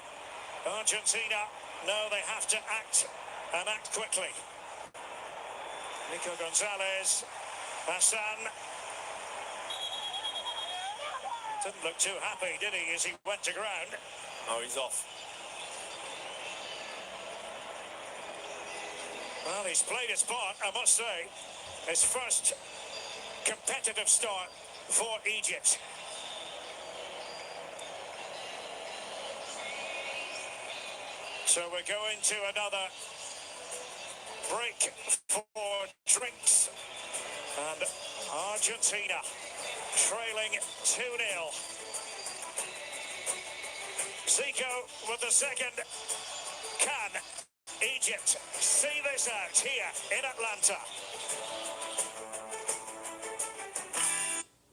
Argentina know they have to act, and act quickly. Nico Gonzalez, Hassan. Didn't look too happy, did he, as he went to ground? Oh, he's off. Well, he's played his part, I must say. His first competitive start for Egypt. So we're going to another break for drinks. And Argentina trailing 2-0. Zico with the second. Can Egypt see this out here in Atlanta?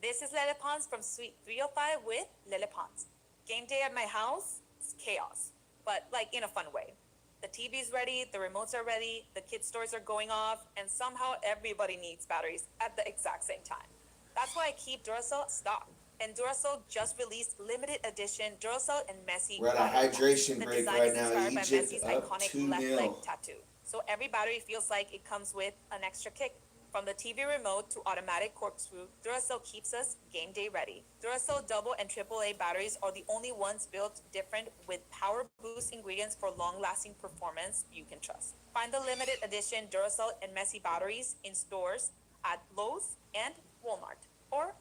This is Lele Pons from Suite 305 with Lele Pons. Game day at my house is chaos, but like in a fun way. The TV's ready, the remotes are ready, the kids' toys are going off, and somehow everybody needs batteries at the exact same time. That's why I keep Duracell stocked. And Duracell just released limited edition Duracell and Messi. We're at a hydration break right now. Inspired by Egypt Messi's up iconic 2-0. left leg tattoo. So every battery feels like it comes with an extra kick. From the TV remote to automatic corkscrew, Duracell keeps us game day ready. Duracell double and AAA batteries are the only ones built different with power boost ingredients for long-lasting performance you can trust. Find the limited edition Duracell and Messi batteries in stores at Lowe's and Walmart or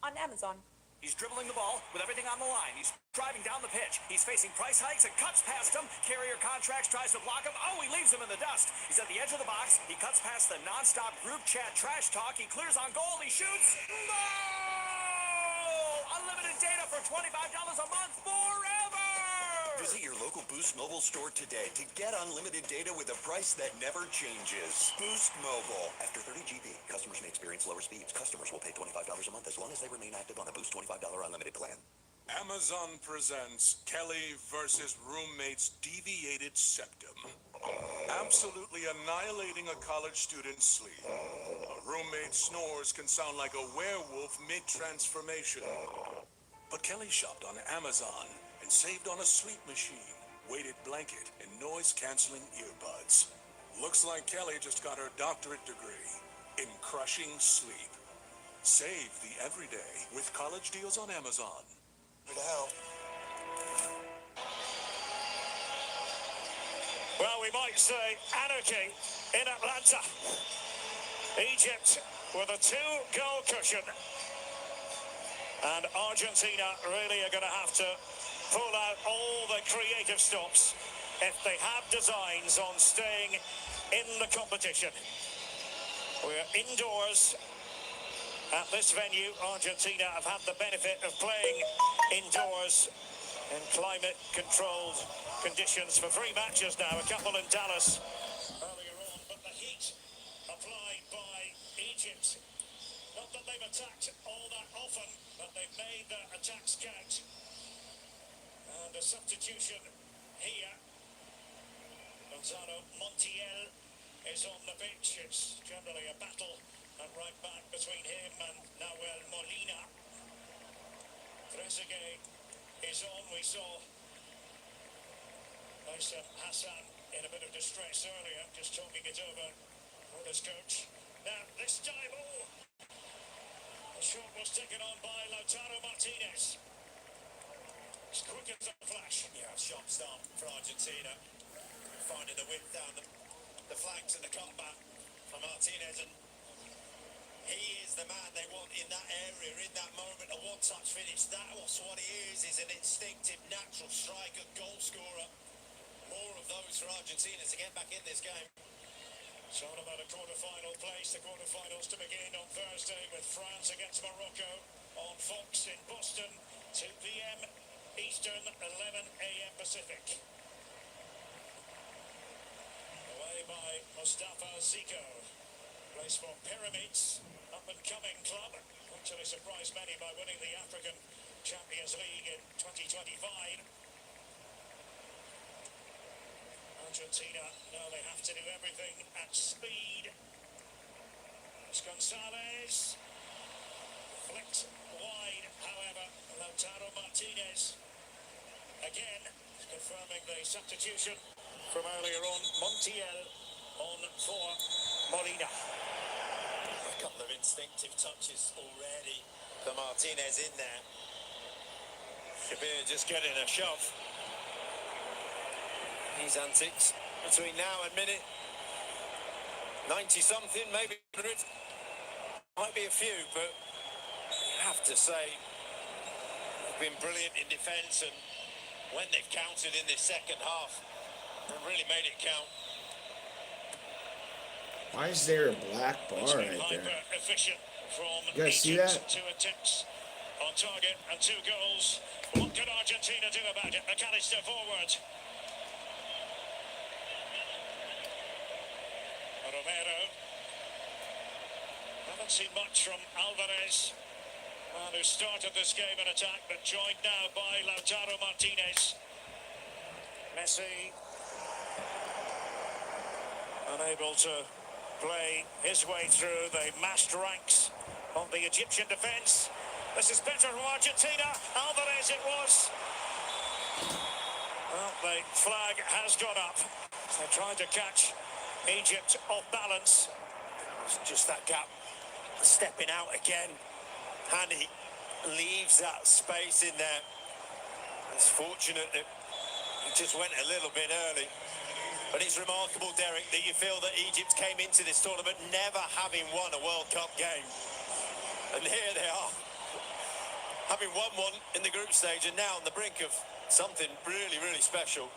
on Amazon. He's dribbling the ball with everything on the line. He's driving down the pitch. He's facing price hikes and cuts past him. Carrier contracts tries to block him. Oh, he leaves him in the dust. He's at the edge of the box. He cuts past the nonstop group chat trash talk. He clears on goal. He shoots. No! Unlimited data for $25 a month forever! Visit your local Boost Mobile store today to get unlimited data with a price that never changes. Boost Mobile. After 30 GB, customers may experience lower speeds. Customers will pay $25 a month as long as they remain active on a Boost $25 unlimited plan. Amazon presents Kelly versus roommate's deviated septum. Absolutely annihilating a college student's sleep. A roommate's snores can sound like a werewolf mid-transformation. But Kelly shopped on Amazon and saved on a sleep machine, weighted blanket, and noise-canceling earbuds. Looks like Kelly just got her doctorate degree in crushing sleep. Save the everyday with college deals on Amazon. Who the hell? Well, we might say anarchy in Atlanta. Egypt with a 2-goal cushion. And Argentina really are going to have to pull out all the creative stops if they have designs on staying in the competition. We're indoors at this venue. Argentina have had the benefit of playing indoors in climate-controlled conditions for 3 matches now, a couple in Dallas earlier on, but the heat applied by Egypt. Not that they've attacked all that often, but they've made their attacks count. And a substitution here. Gonzalo Montiel is on the pitch. It's generally a battle at right back between him and Nahuel Molina. Trezeguet is on. We saw Hassan in a bit of distress earlier, just talking it over with his coach. Now, this time, the shot was taken on by Lautaro Martinez. As quick as a flash. Yeah, sharp start for Argentina. Finding the width down the flanks and the cutback for Martinez, and he is the man they want in that area, in that moment. A one-touch finish. That's what he is an instinctive, natural striker, goal scorer. More of those for Argentina to get back in this game. So about a quarter-final place. The quarter-finals to begin on Thursday with France against Morocco on Fox in Boston, 2 p.m. Eastern, 11 a.m. Pacific. Away by Mustafa Zico. Plays for Pyramids, up-and-coming club. actually surprised many by winning the African Champions League in 2025. Argentina, now they have to do everything at speed. It's Gonzalez. Flicked wide, however. Lautaro Martinez again confirming the substitution from earlier on. Montiel on for Molina. A couple of instinctive touches already for Martinez in there. Kabir just getting a shove. These antics between now and minute 90 something, maybe 100. Might be a few, but I have to say they've been brilliant in defence, and when they've counted in this second half, they've really made it count. Why is there a black bar right there? You guys see that? 2 attempts on target and 2 goals. What can Argentina do about it? McAllister forward. Romero. Haven't seen much from Alvarez, who started this game in attack, but joined now by Lautaro Martinez. Messi unable to play his way through the massed ranks of the Egyptian defence. This is better from Argentina. Alvarez it was. Well, the flag has gone up. They're trying to catch Egypt off balance. It's just that gap stepping out again. Hani leaves that space in there. It's fortunate that he just went a little bit early. But it's remarkable, Derek, that you feel that Egypt came into this tournament never having won a World Cup game. And here they are, having won one in the group stage and now on the brink of something really, really special.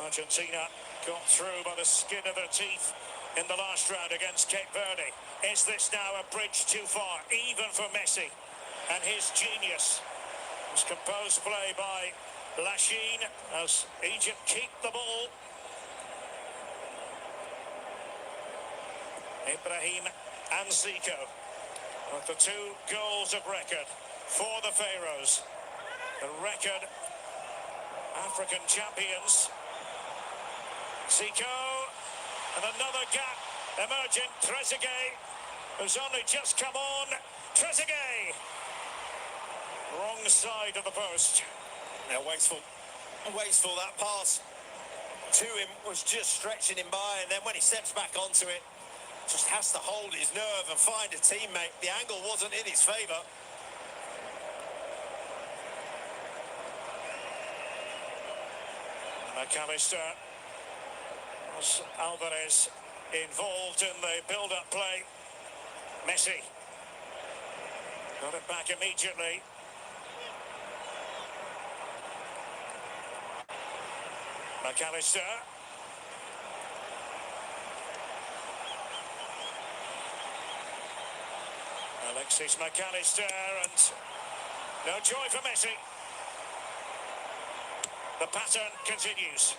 Argentina got through by the skin of their teeth in the last round against Cape Verde. Is this now a bridge too far, even for Messi and his genius? It's composed play by Lachine as Egypt keep the ball. Ibrahim and Zico with the 2 goals of record for the Pharaohs. The record African champions. Zico, and another gap emerging. Trezeguet, who's only just come on. Trezeguet, wrong side of the post. Now wasteful that pass to him was just stretching him by, and then when he steps back onto it, just has to hold his nerve and find a teammate. The angle wasn't in his favour. McAllister. Was Alvarez involved in the build-up play? Messi got it back immediately. McAllister. Alexis McAllister, and no joy for Messi. The pattern continues.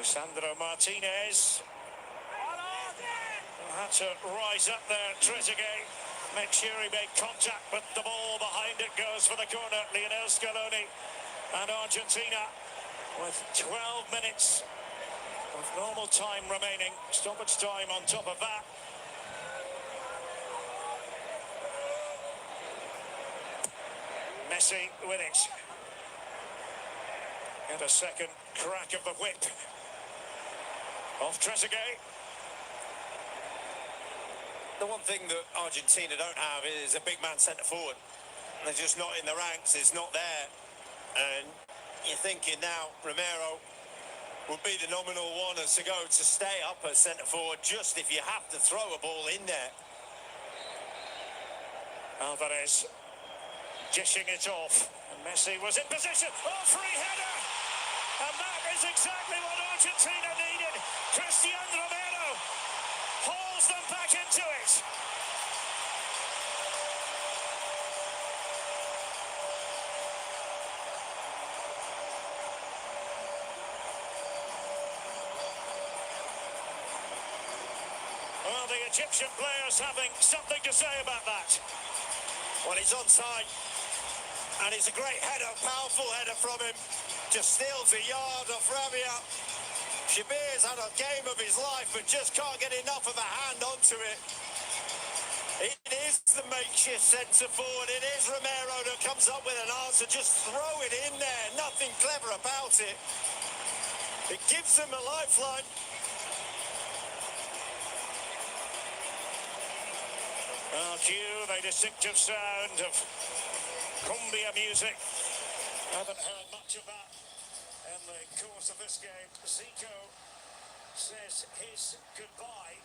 Sandro Martinez had to rise up there. Trezeguet, make sure he made contact with the ball. Behind it goes for the corner. Lionel Scaloni and Argentina with 12 minutes of normal time remaining. Stoppage time on top of that. Messi with it. And a second crack of the whip. Off Trezeguet. The one thing that Argentina don't have is a big man centre forward. They're just not in the ranks, it's not there. And you're thinking now Romero would be the nominal one to go to stay up as centre forward, just if you have to throw a ball in there. Alvarez dishing it off. And Messi was in position. Oh, free header! And that is exactly what Argentina needed. Cristian Romero hauls them back into it. Egyptian players having something to say about that. Well, he's onside, and it's a great header, powerful header from him. Just steals a yard off Rabia. Shabir's had a game of his life, but just can't get enough of a hand onto it. It is the makeshift centre forward. It is Romero that comes up with an answer. Just throw it in there. Nothing clever about it. It gives them a lifeline. Cue the distinctive sound of cumbia music. Haven't heard much of that in the course of this game. Zico says his goodbye.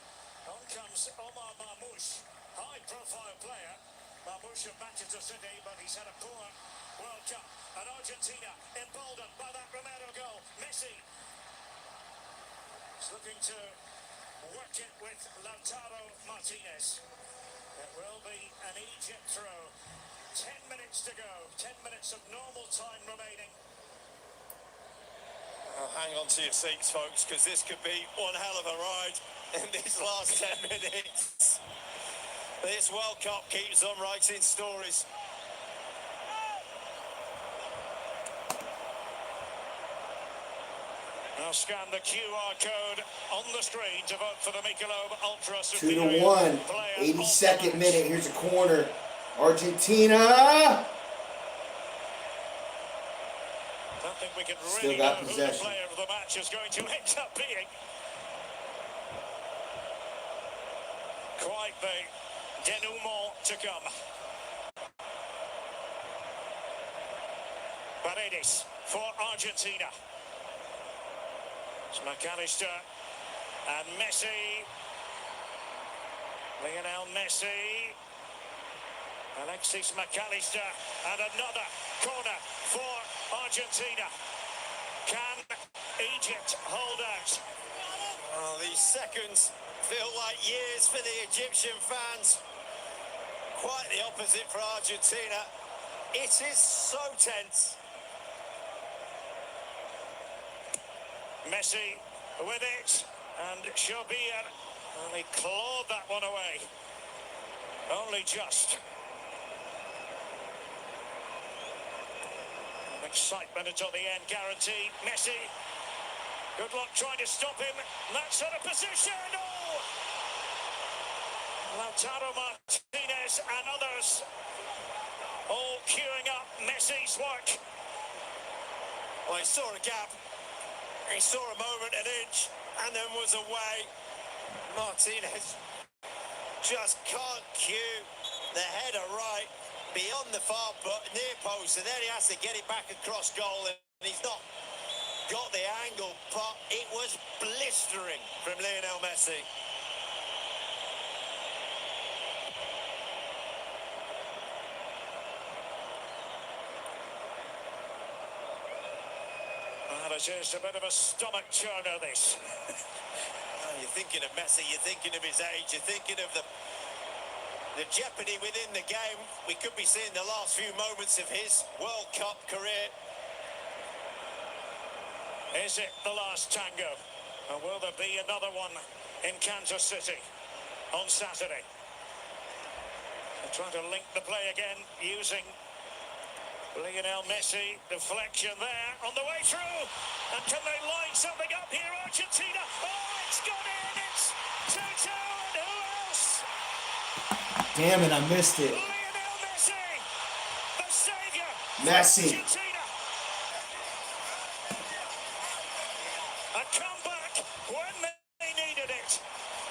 On comes Omar Marmoush, high-profile player. Marmoush of Manchester City, but he's had a poor World Cup. And Argentina emboldened by that Romero goal. Messi is looking to work it with Lautaro Martinez. It will be an Egypt throw. 10 minutes to go. 10 minutes of normal time remaining. Well, hang on to your seats, folks, because this could be one hell of a ride in these last 10 minutes. This World Cup keeps on writing stories. Now scan the QR code on the screen to vote for the Michelob Ultra 2-1. 82nd minute. Here's a corner. Argentina. Don't think we can Still really got know possession. who the player of the match is going to end up being. Quite the denouement to come. Paredes for Argentina. It's McAllister and Messi. Lionel Messi. Alexis McAllister, and another corner for Argentina. Can Egypt hold out? Oh, these seconds feel like years for the Egyptian fans. Quite the opposite for Argentina. It is so tense. Messi with it, and Shabir, and he clawed that one away. Only just. Excitement until the end, guaranteed. Messi, good luck trying to stop him. That sort of position, oh! Lautaro Martinez and others all queuing up Messi's work. Well, he saw a gap, he saw a moment, an inch, and then was away. Martinez just can't cue the header right beyond the far near post, and then he has to get it back across goal, and he's not got the angle, but it was blistering from Lionel Messi. Well, it's just a bit of a stomach churner, this. You're thinking of Messi, you're thinking of his age, you're thinking of the jeopardy within the game. We could be seeing the last few moments of his World Cup career. Is it the last tango? Or will there be another one in Kansas City on Saturday? They're trying to link the play again using Lionel Messi. Deflection there on the way through. And can they line something up here, Argentina? Oh, it's gone in. It's 2-2. And who else? Damn it, I missed it. Lionel Messi, the saviour. Messi. Argentina. A comeback when they needed it.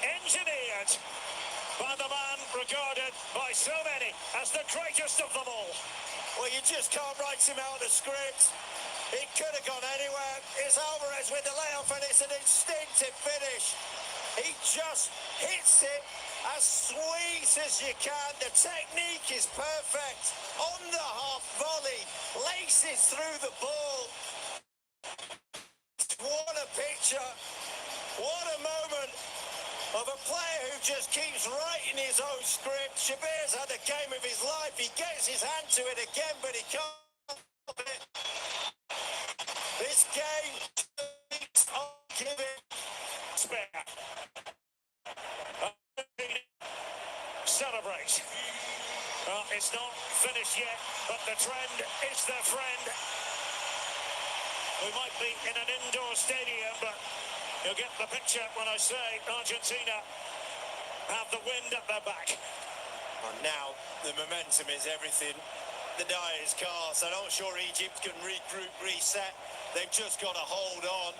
Engineered by the man regarded by so many as the greatest of them all. Well, you just can't write him out of the script. It could have gone anywhere. It's Alvarez with the layoff, and it's an instinctive finish. He just hits it as sweet as you can. The technique is perfect. On the half volley, laces through the ball. What a picture. What a moment of a player who just keeps writing his own script. Shabir's had the game of his life. He gets his hand to it again, but he can't stop it. This game keeps on giving. Spare. It's not finished yet, but the trend is their friend. We might be in an indoor stadium, but you'll get the picture when I say Argentina have the wind at their back. And now the momentum is everything. The die is cast. I'm not sure Egypt can regroup, reset. They've just got to hold on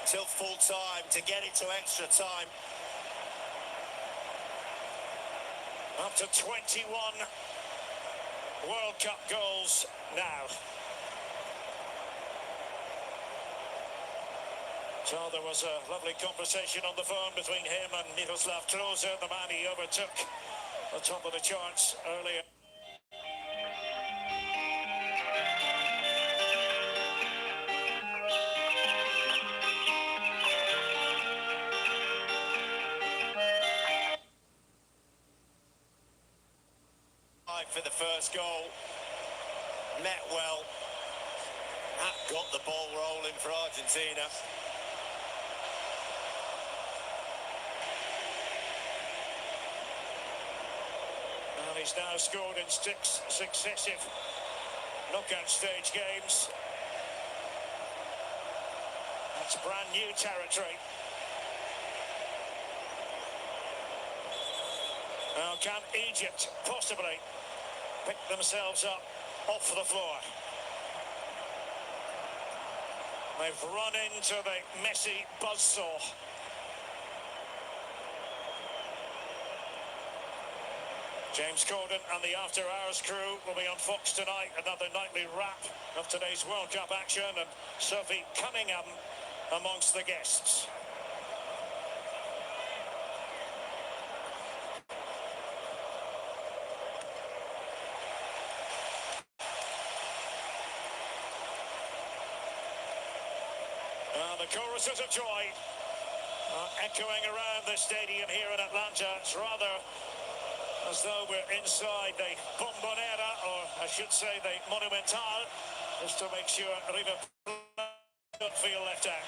till full time to get it to extra time. Up to 21 World Cup goals now. So there was a lovely conversation on the phone between him and Miroslav Klose, the man he overtook at the top of the charts earlier. For the first goal, met well. That got the ball rolling for Argentina. And he's now scored in 6 successive knockout stage games. That's brand new territory. Now, can Egypt possibly pick themselves up off the floor? They've run into the Messi buzzsaw. James Corden and the After Hours crew will be on Fox tonight. Another nightly wrap of today's World Cup action, and Sophie Cunningham amongst the guests. The choruses of joy are echoing around the stadium here in Atlanta. It's rather as though we're inside the Bombonera, or I should say the Monumental, just to make sure River don't feel left out.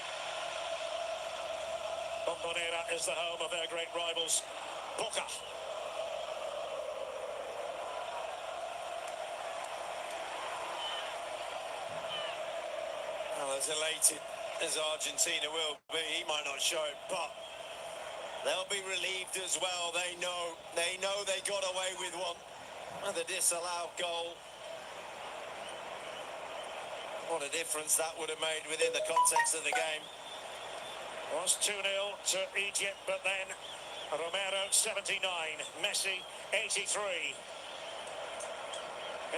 Bombonera is the home of their great rivals, Boca. Well, as elated as Argentina will be, he might not show it, but they'll be relieved as well. They know they got away with one. And the disallowed goal. What a difference that would have made within the context of the game. Was 2-0 to Egypt, but then Romero 79, Messi 83.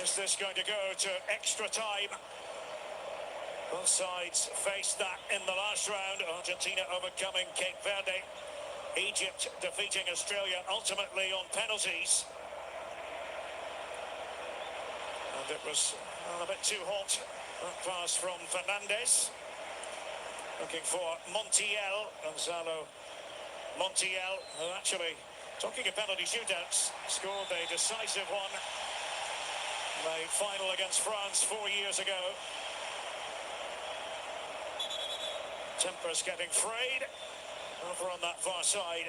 Is this going to go to extra time? Both sides faced that in the last round. Argentina overcoming Cape Verde. Egypt defeating Australia ultimately on penalties. And it was a bit too hot. That pass from Fernandez. Looking for Montiel. Gonzalo Montiel, who actually, talking of penalty shootouts, scored the decisive one. The final against France 4 years ago. Tempers getting frayed over on that far side,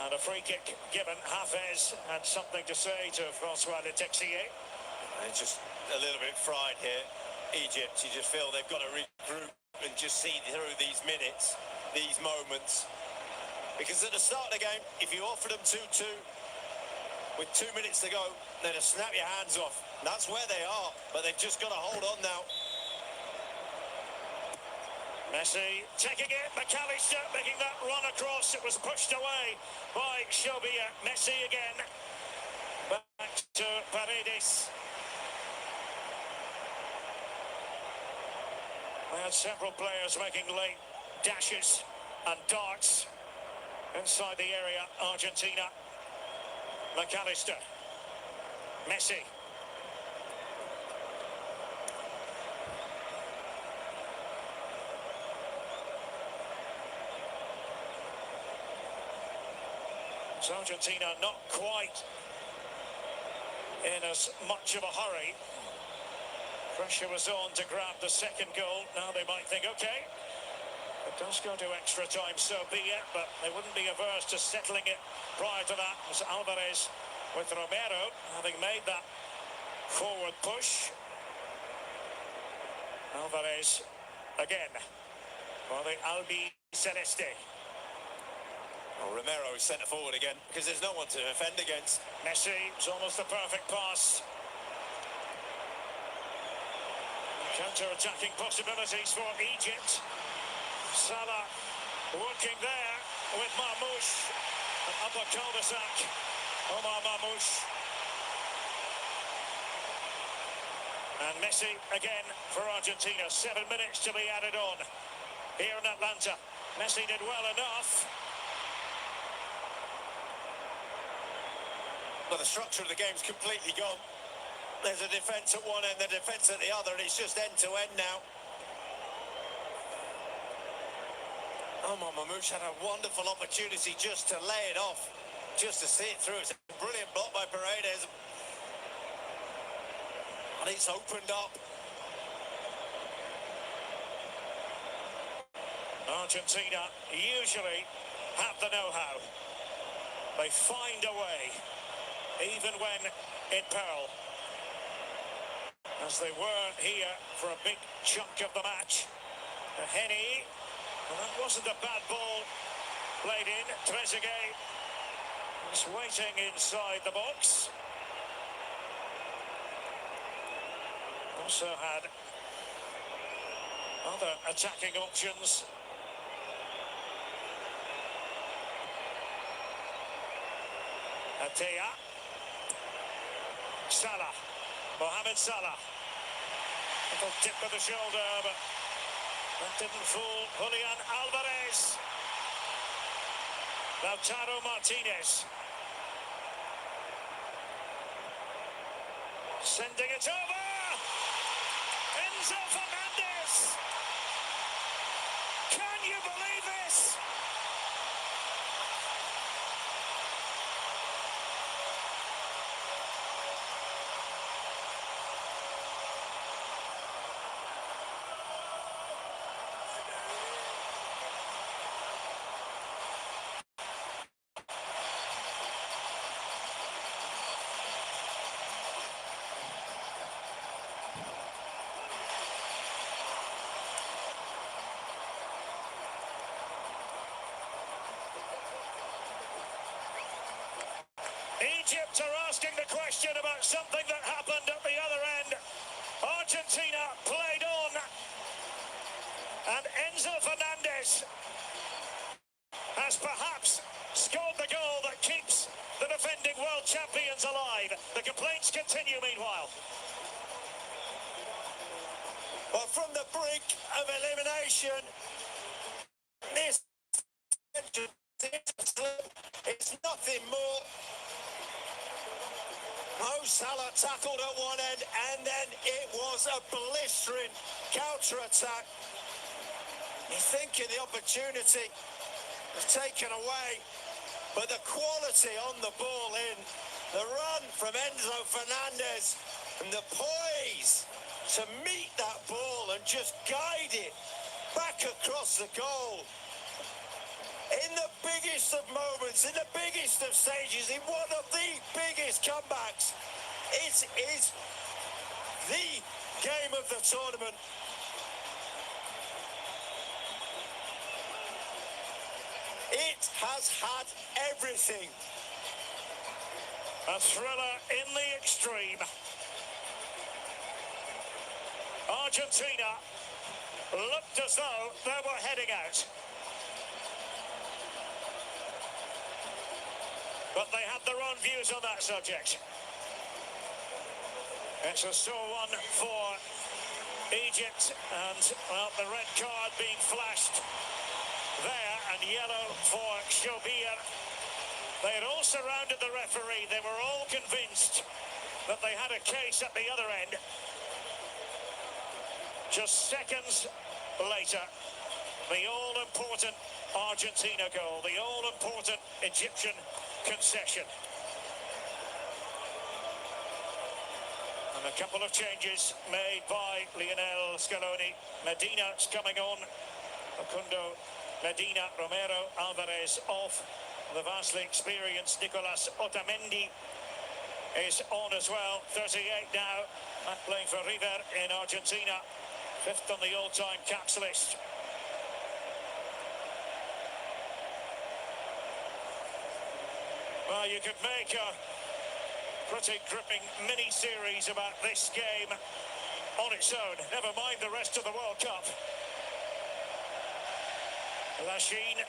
and a free kick given. Hafez had something to say to Francois Le Texier. It's just a little bit fried here. Egypt, you just feel they've got to regroup and just see through these minutes, these moments. Because at the start of the game, if you offered them 2-2 with 2 minutes to go, they'd have snapped your hands off. That's where they are, but they've just got to hold on now. Messi taking it, McAllister making that run across. It was pushed away by Shobia. Messi again. Back to Paredes. We had several players making late dashes and darts inside the area. Argentina. McAllister. Messi. So Argentina not quite in as much of a hurry. Pressure was on to grab the second goal. Now they might think, okay, it does go to extra time, so be it, but they wouldn't be averse to settling it prior to that. It was Alvarez with Romero having made that Forward push. Alvarez again for the Albi Celeste. Well, Romero is centre forward again because there's no one to defend against. Messi, it's almost a perfect pass. Counter-attacking possibilities for Egypt. Salah working there with Marmoush. An upper cul-de-sac. Omar Marmoush. And Messi again for Argentina. 7 minutes to be added on here in Atlanta. Messi did well enough. But the structure of the game's completely gone. There's a defence at one end, the defence at the other, and it's just end-to-end now. Omar Mamouche had a wonderful opportunity just to lay it off, just to see it through. It's a brilliant block by Paredes. And it's opened up. Argentina usually have the know-how. They find a way, even when in peril. As they were here for a big chunk of the match. Henny, well, that wasn't a bad ball played in. Trezeguet is waiting inside the box. Also had other attacking options. Atea. Salah. Mohamed Salah. Little tip of the shoulder, but that didn't fool Julian Alvarez. Lautaro Martinez. Sending it over. Enzo Fernandez. Can you believe this? Egypt are asking the question about something that happened at the other end. Argentina played on, and Enzo Fernandez has perhaps scored the goal that keeps the defending world champions alive. The complaints continue meanwhile. Well, from the brink of elimination, this it's nothing more. Mo Salah tackled at one end, and then it was a blistering counter-attack. You're thinking the opportunity was taken away, but the quality on the ball in, the run from Enzo Fernandez, and the poise to meet that ball and just guide it back across the goal. In the biggest of moments, in the biggest of stages, in one of the biggest comebacks, it is the game of the tournament. It has had everything. A thriller in the extreme. Argentina looked as though they were heading out. But they had their own views on that subject. It's a sore one for Egypt, and well, the red card being flashed there, and yellow for Shobir. They had all surrounded the referee. They were all convinced that they had a case at the other end. Just seconds later, the all-important Argentina goal, the all-important Egyptian concession. And a couple of changes made by Lionel Scaloni. Medina's coming on. Facundo Medina, Romero, Alvarez off. The vastly experienced Nicolas Otamendi is on as well. 38 now, and playing for River in Argentina. 5th on the all-time caps list. Well, you could make a pretty gripping mini-series about this game on its own. Never mind the rest of the World Cup. Lachine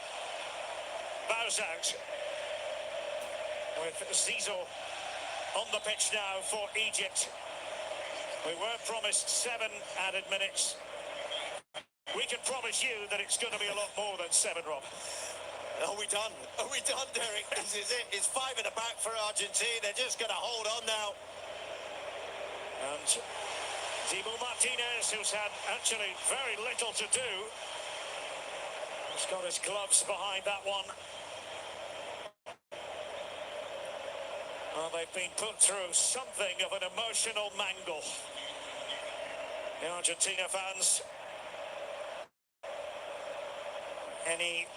bows out with Zizou on the pitch now for Egypt. We were promised 7 added minutes. We can promise you that it's going to be a lot more than 7, Rob. Are we done? Are we done, Derek? This is it. It's 5 in the back for Argentina. They're just going to hold on now. And Dibu Martinez, who's had actually very little to do, has got his gloves behind that one. Well, they've been put through something of an emotional mangle. The Argentina fans. Any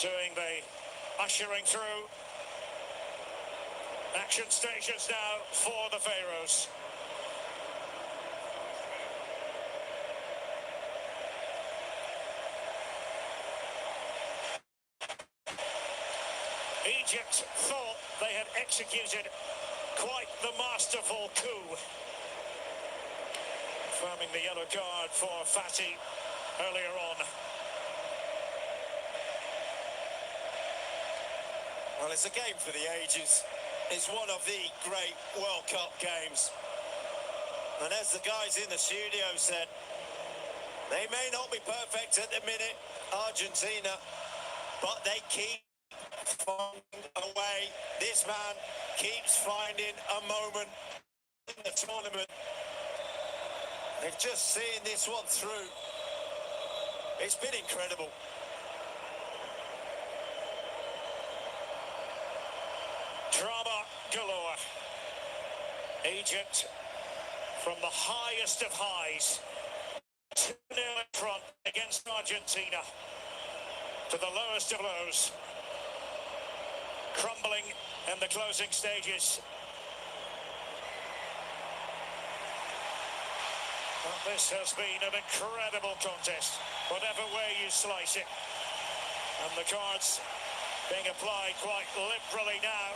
doing the ushering through. Action stations now for the Pharaohs. Egypt thought they had executed quite the masterful coup, confirming the yellow card for Fati earlier on. Well, it's a game for the ages. It's one of the great World Cup games. And as the guys in the studio said, they may not be perfect at the minute, Argentina, but they keep finding a way. This man keeps finding a moment in the tournament. They've just seen this one through. It's been incredible. Drama galore. Egypt from the highest of highs, 2-0 in front against Argentina, to the lowest of lows, crumbling in the closing stages. But this has been an incredible contest, whatever way you slice it. And the cards being applied quite liberally now.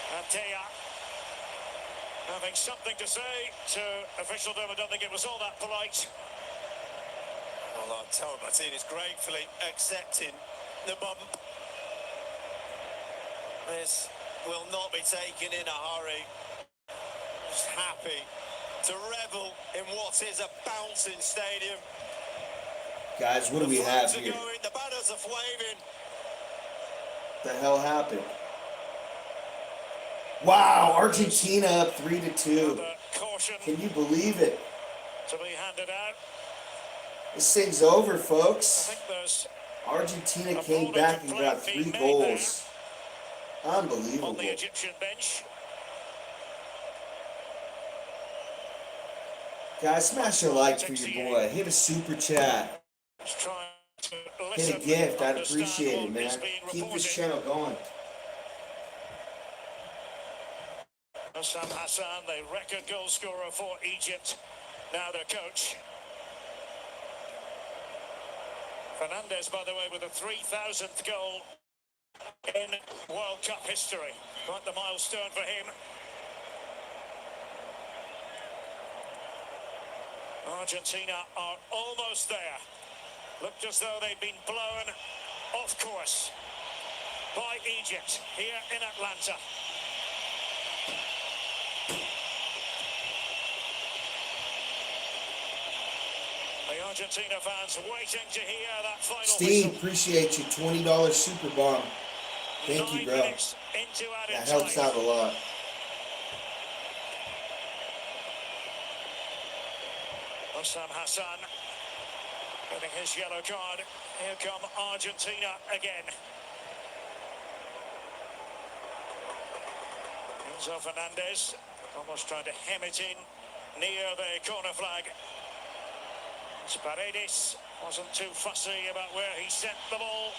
Antea having something to say to officialdom. I don't think it was all that polite. Well, Taro Martinez gratefully accepting the bump. This will not be taken in a hurry. Just happy to revel in what is a bouncing stadium. Guys, what do we have here? The banners are waving. The hell happened? Wow, Argentina up 3-2. Can you believe it? To be handed out. This thing's over, folks. Argentina came back and got 3 goals. Unbelievable. On the Egyptian bench. Guys, smash a like for your boy. Hit a super chat. Hit a gift. I'd appreciate it, man. Keep this channel going. Sam Hassan, the record goal scorer for Egypt, now their coach. Fernandez, by the way, with a 3,000th goal in World Cup history. Quite the milestone for him. Argentina are almost there. Looked as though they'd been blown off course by Egypt here in Atlanta. The Argentina fans waiting to hear that final Steve, whistle. appreciate you. $20 super bomb. Thank you, bro. That helps out a lot. Sam Hassan getting his yellow card. Here come Argentina again. Enzo Fernandez almost trying to hem it in near the corner flag. Paredes wasn't too fussy about where he sent the ball.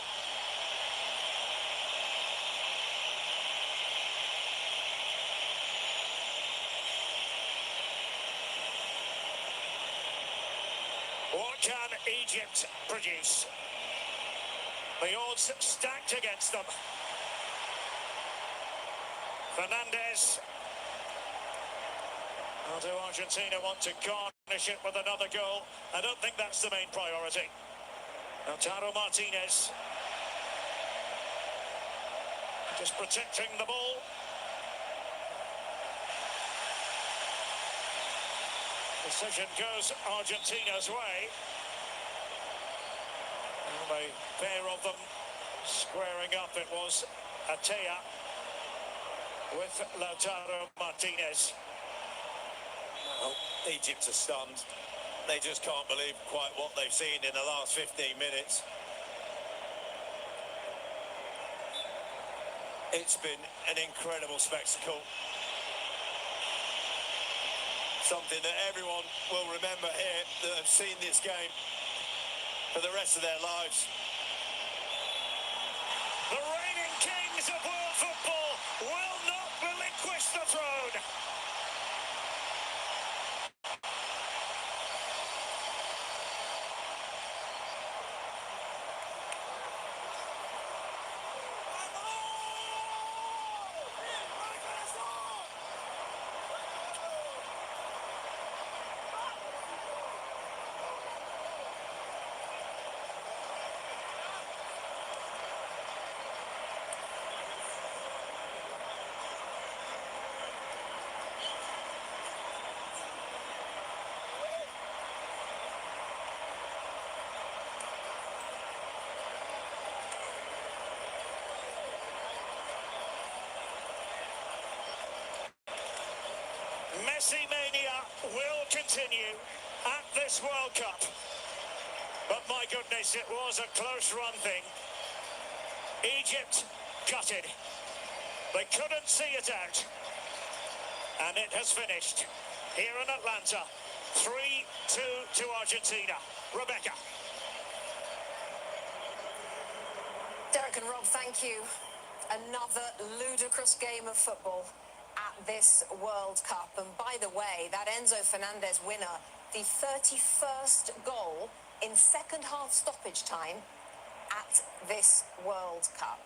can Egypt produce? The odds stacked against them. Fernandez. Or do Argentina want to garnish it with another goal? I don't think that's the main priority. Lautaro Martinez. Just protecting the ball. Decision goes Argentina's way. And the pair of them squaring up. It was Atea with Lautaro Martinez. Well, Egypt are stunned. They just can't believe quite what they've seen in the last 15 minutes. It's been an incredible spectacle. Something that everyone will remember here that have seen this game for the rest of their lives. The reigning kings of world football will not relinquish the throne. Messi mania will continue at this World Cup. But my goodness, it was a close run thing. Egypt gutted. They couldn't see it out. And it has finished here in Atlanta. 3-2 to Argentina. Rebecca. Derek and Rob, thank you. Another ludicrous game of football at this World Cup. And by the way, that Enzo Fernandez winner, the 31st goal in second half stoppage time at this World Cup.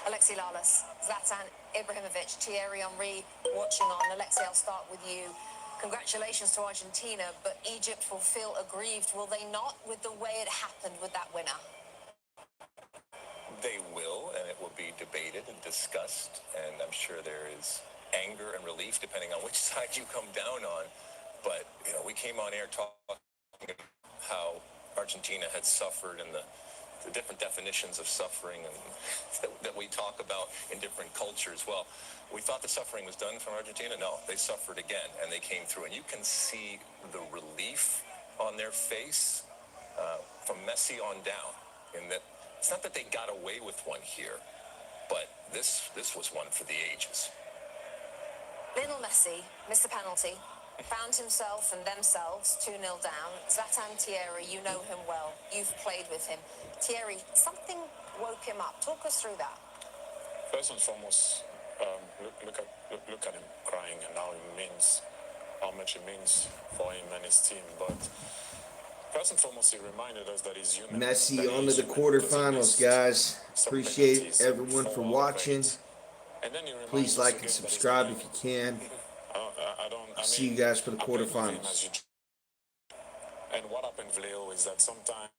Alexi Lalas, Zlatan Ibrahimovic, Thierry Henry watching on. Alexi, I'll start with you. Congratulations to Argentina, but Egypt will feel aggrieved, will they not, with the way it happened with that winner? They will, and it will be debated and discussed, and I'm sure there is anger and relief depending on which side you come down on. But, you know, we came on air talking about how Argentina had suffered and the different definitions of suffering and that we talk about in different cultures. Well, we thought the suffering was done from Argentina. No, they suffered again, and they came through. And you can see the relief on their face from Messi on down, in that it's not that they got away with one here, but this was one for the ages. Lionel Messi missed the penalty, found himself and themselves 2-0 down. Zlatan, Thierry, you know him well. You've played with him. Thierry, something woke him up. Talk us through that. First and foremost, look at him crying, and how much it means for him and his team. But first and foremost, he reminded us that he's human. Messi on to the quarterfinals, guys. Appreciate everyone for watching. Please like and subscribe if you can. See you guys for the quarterfinals. And what happened, Leo, is that sometimes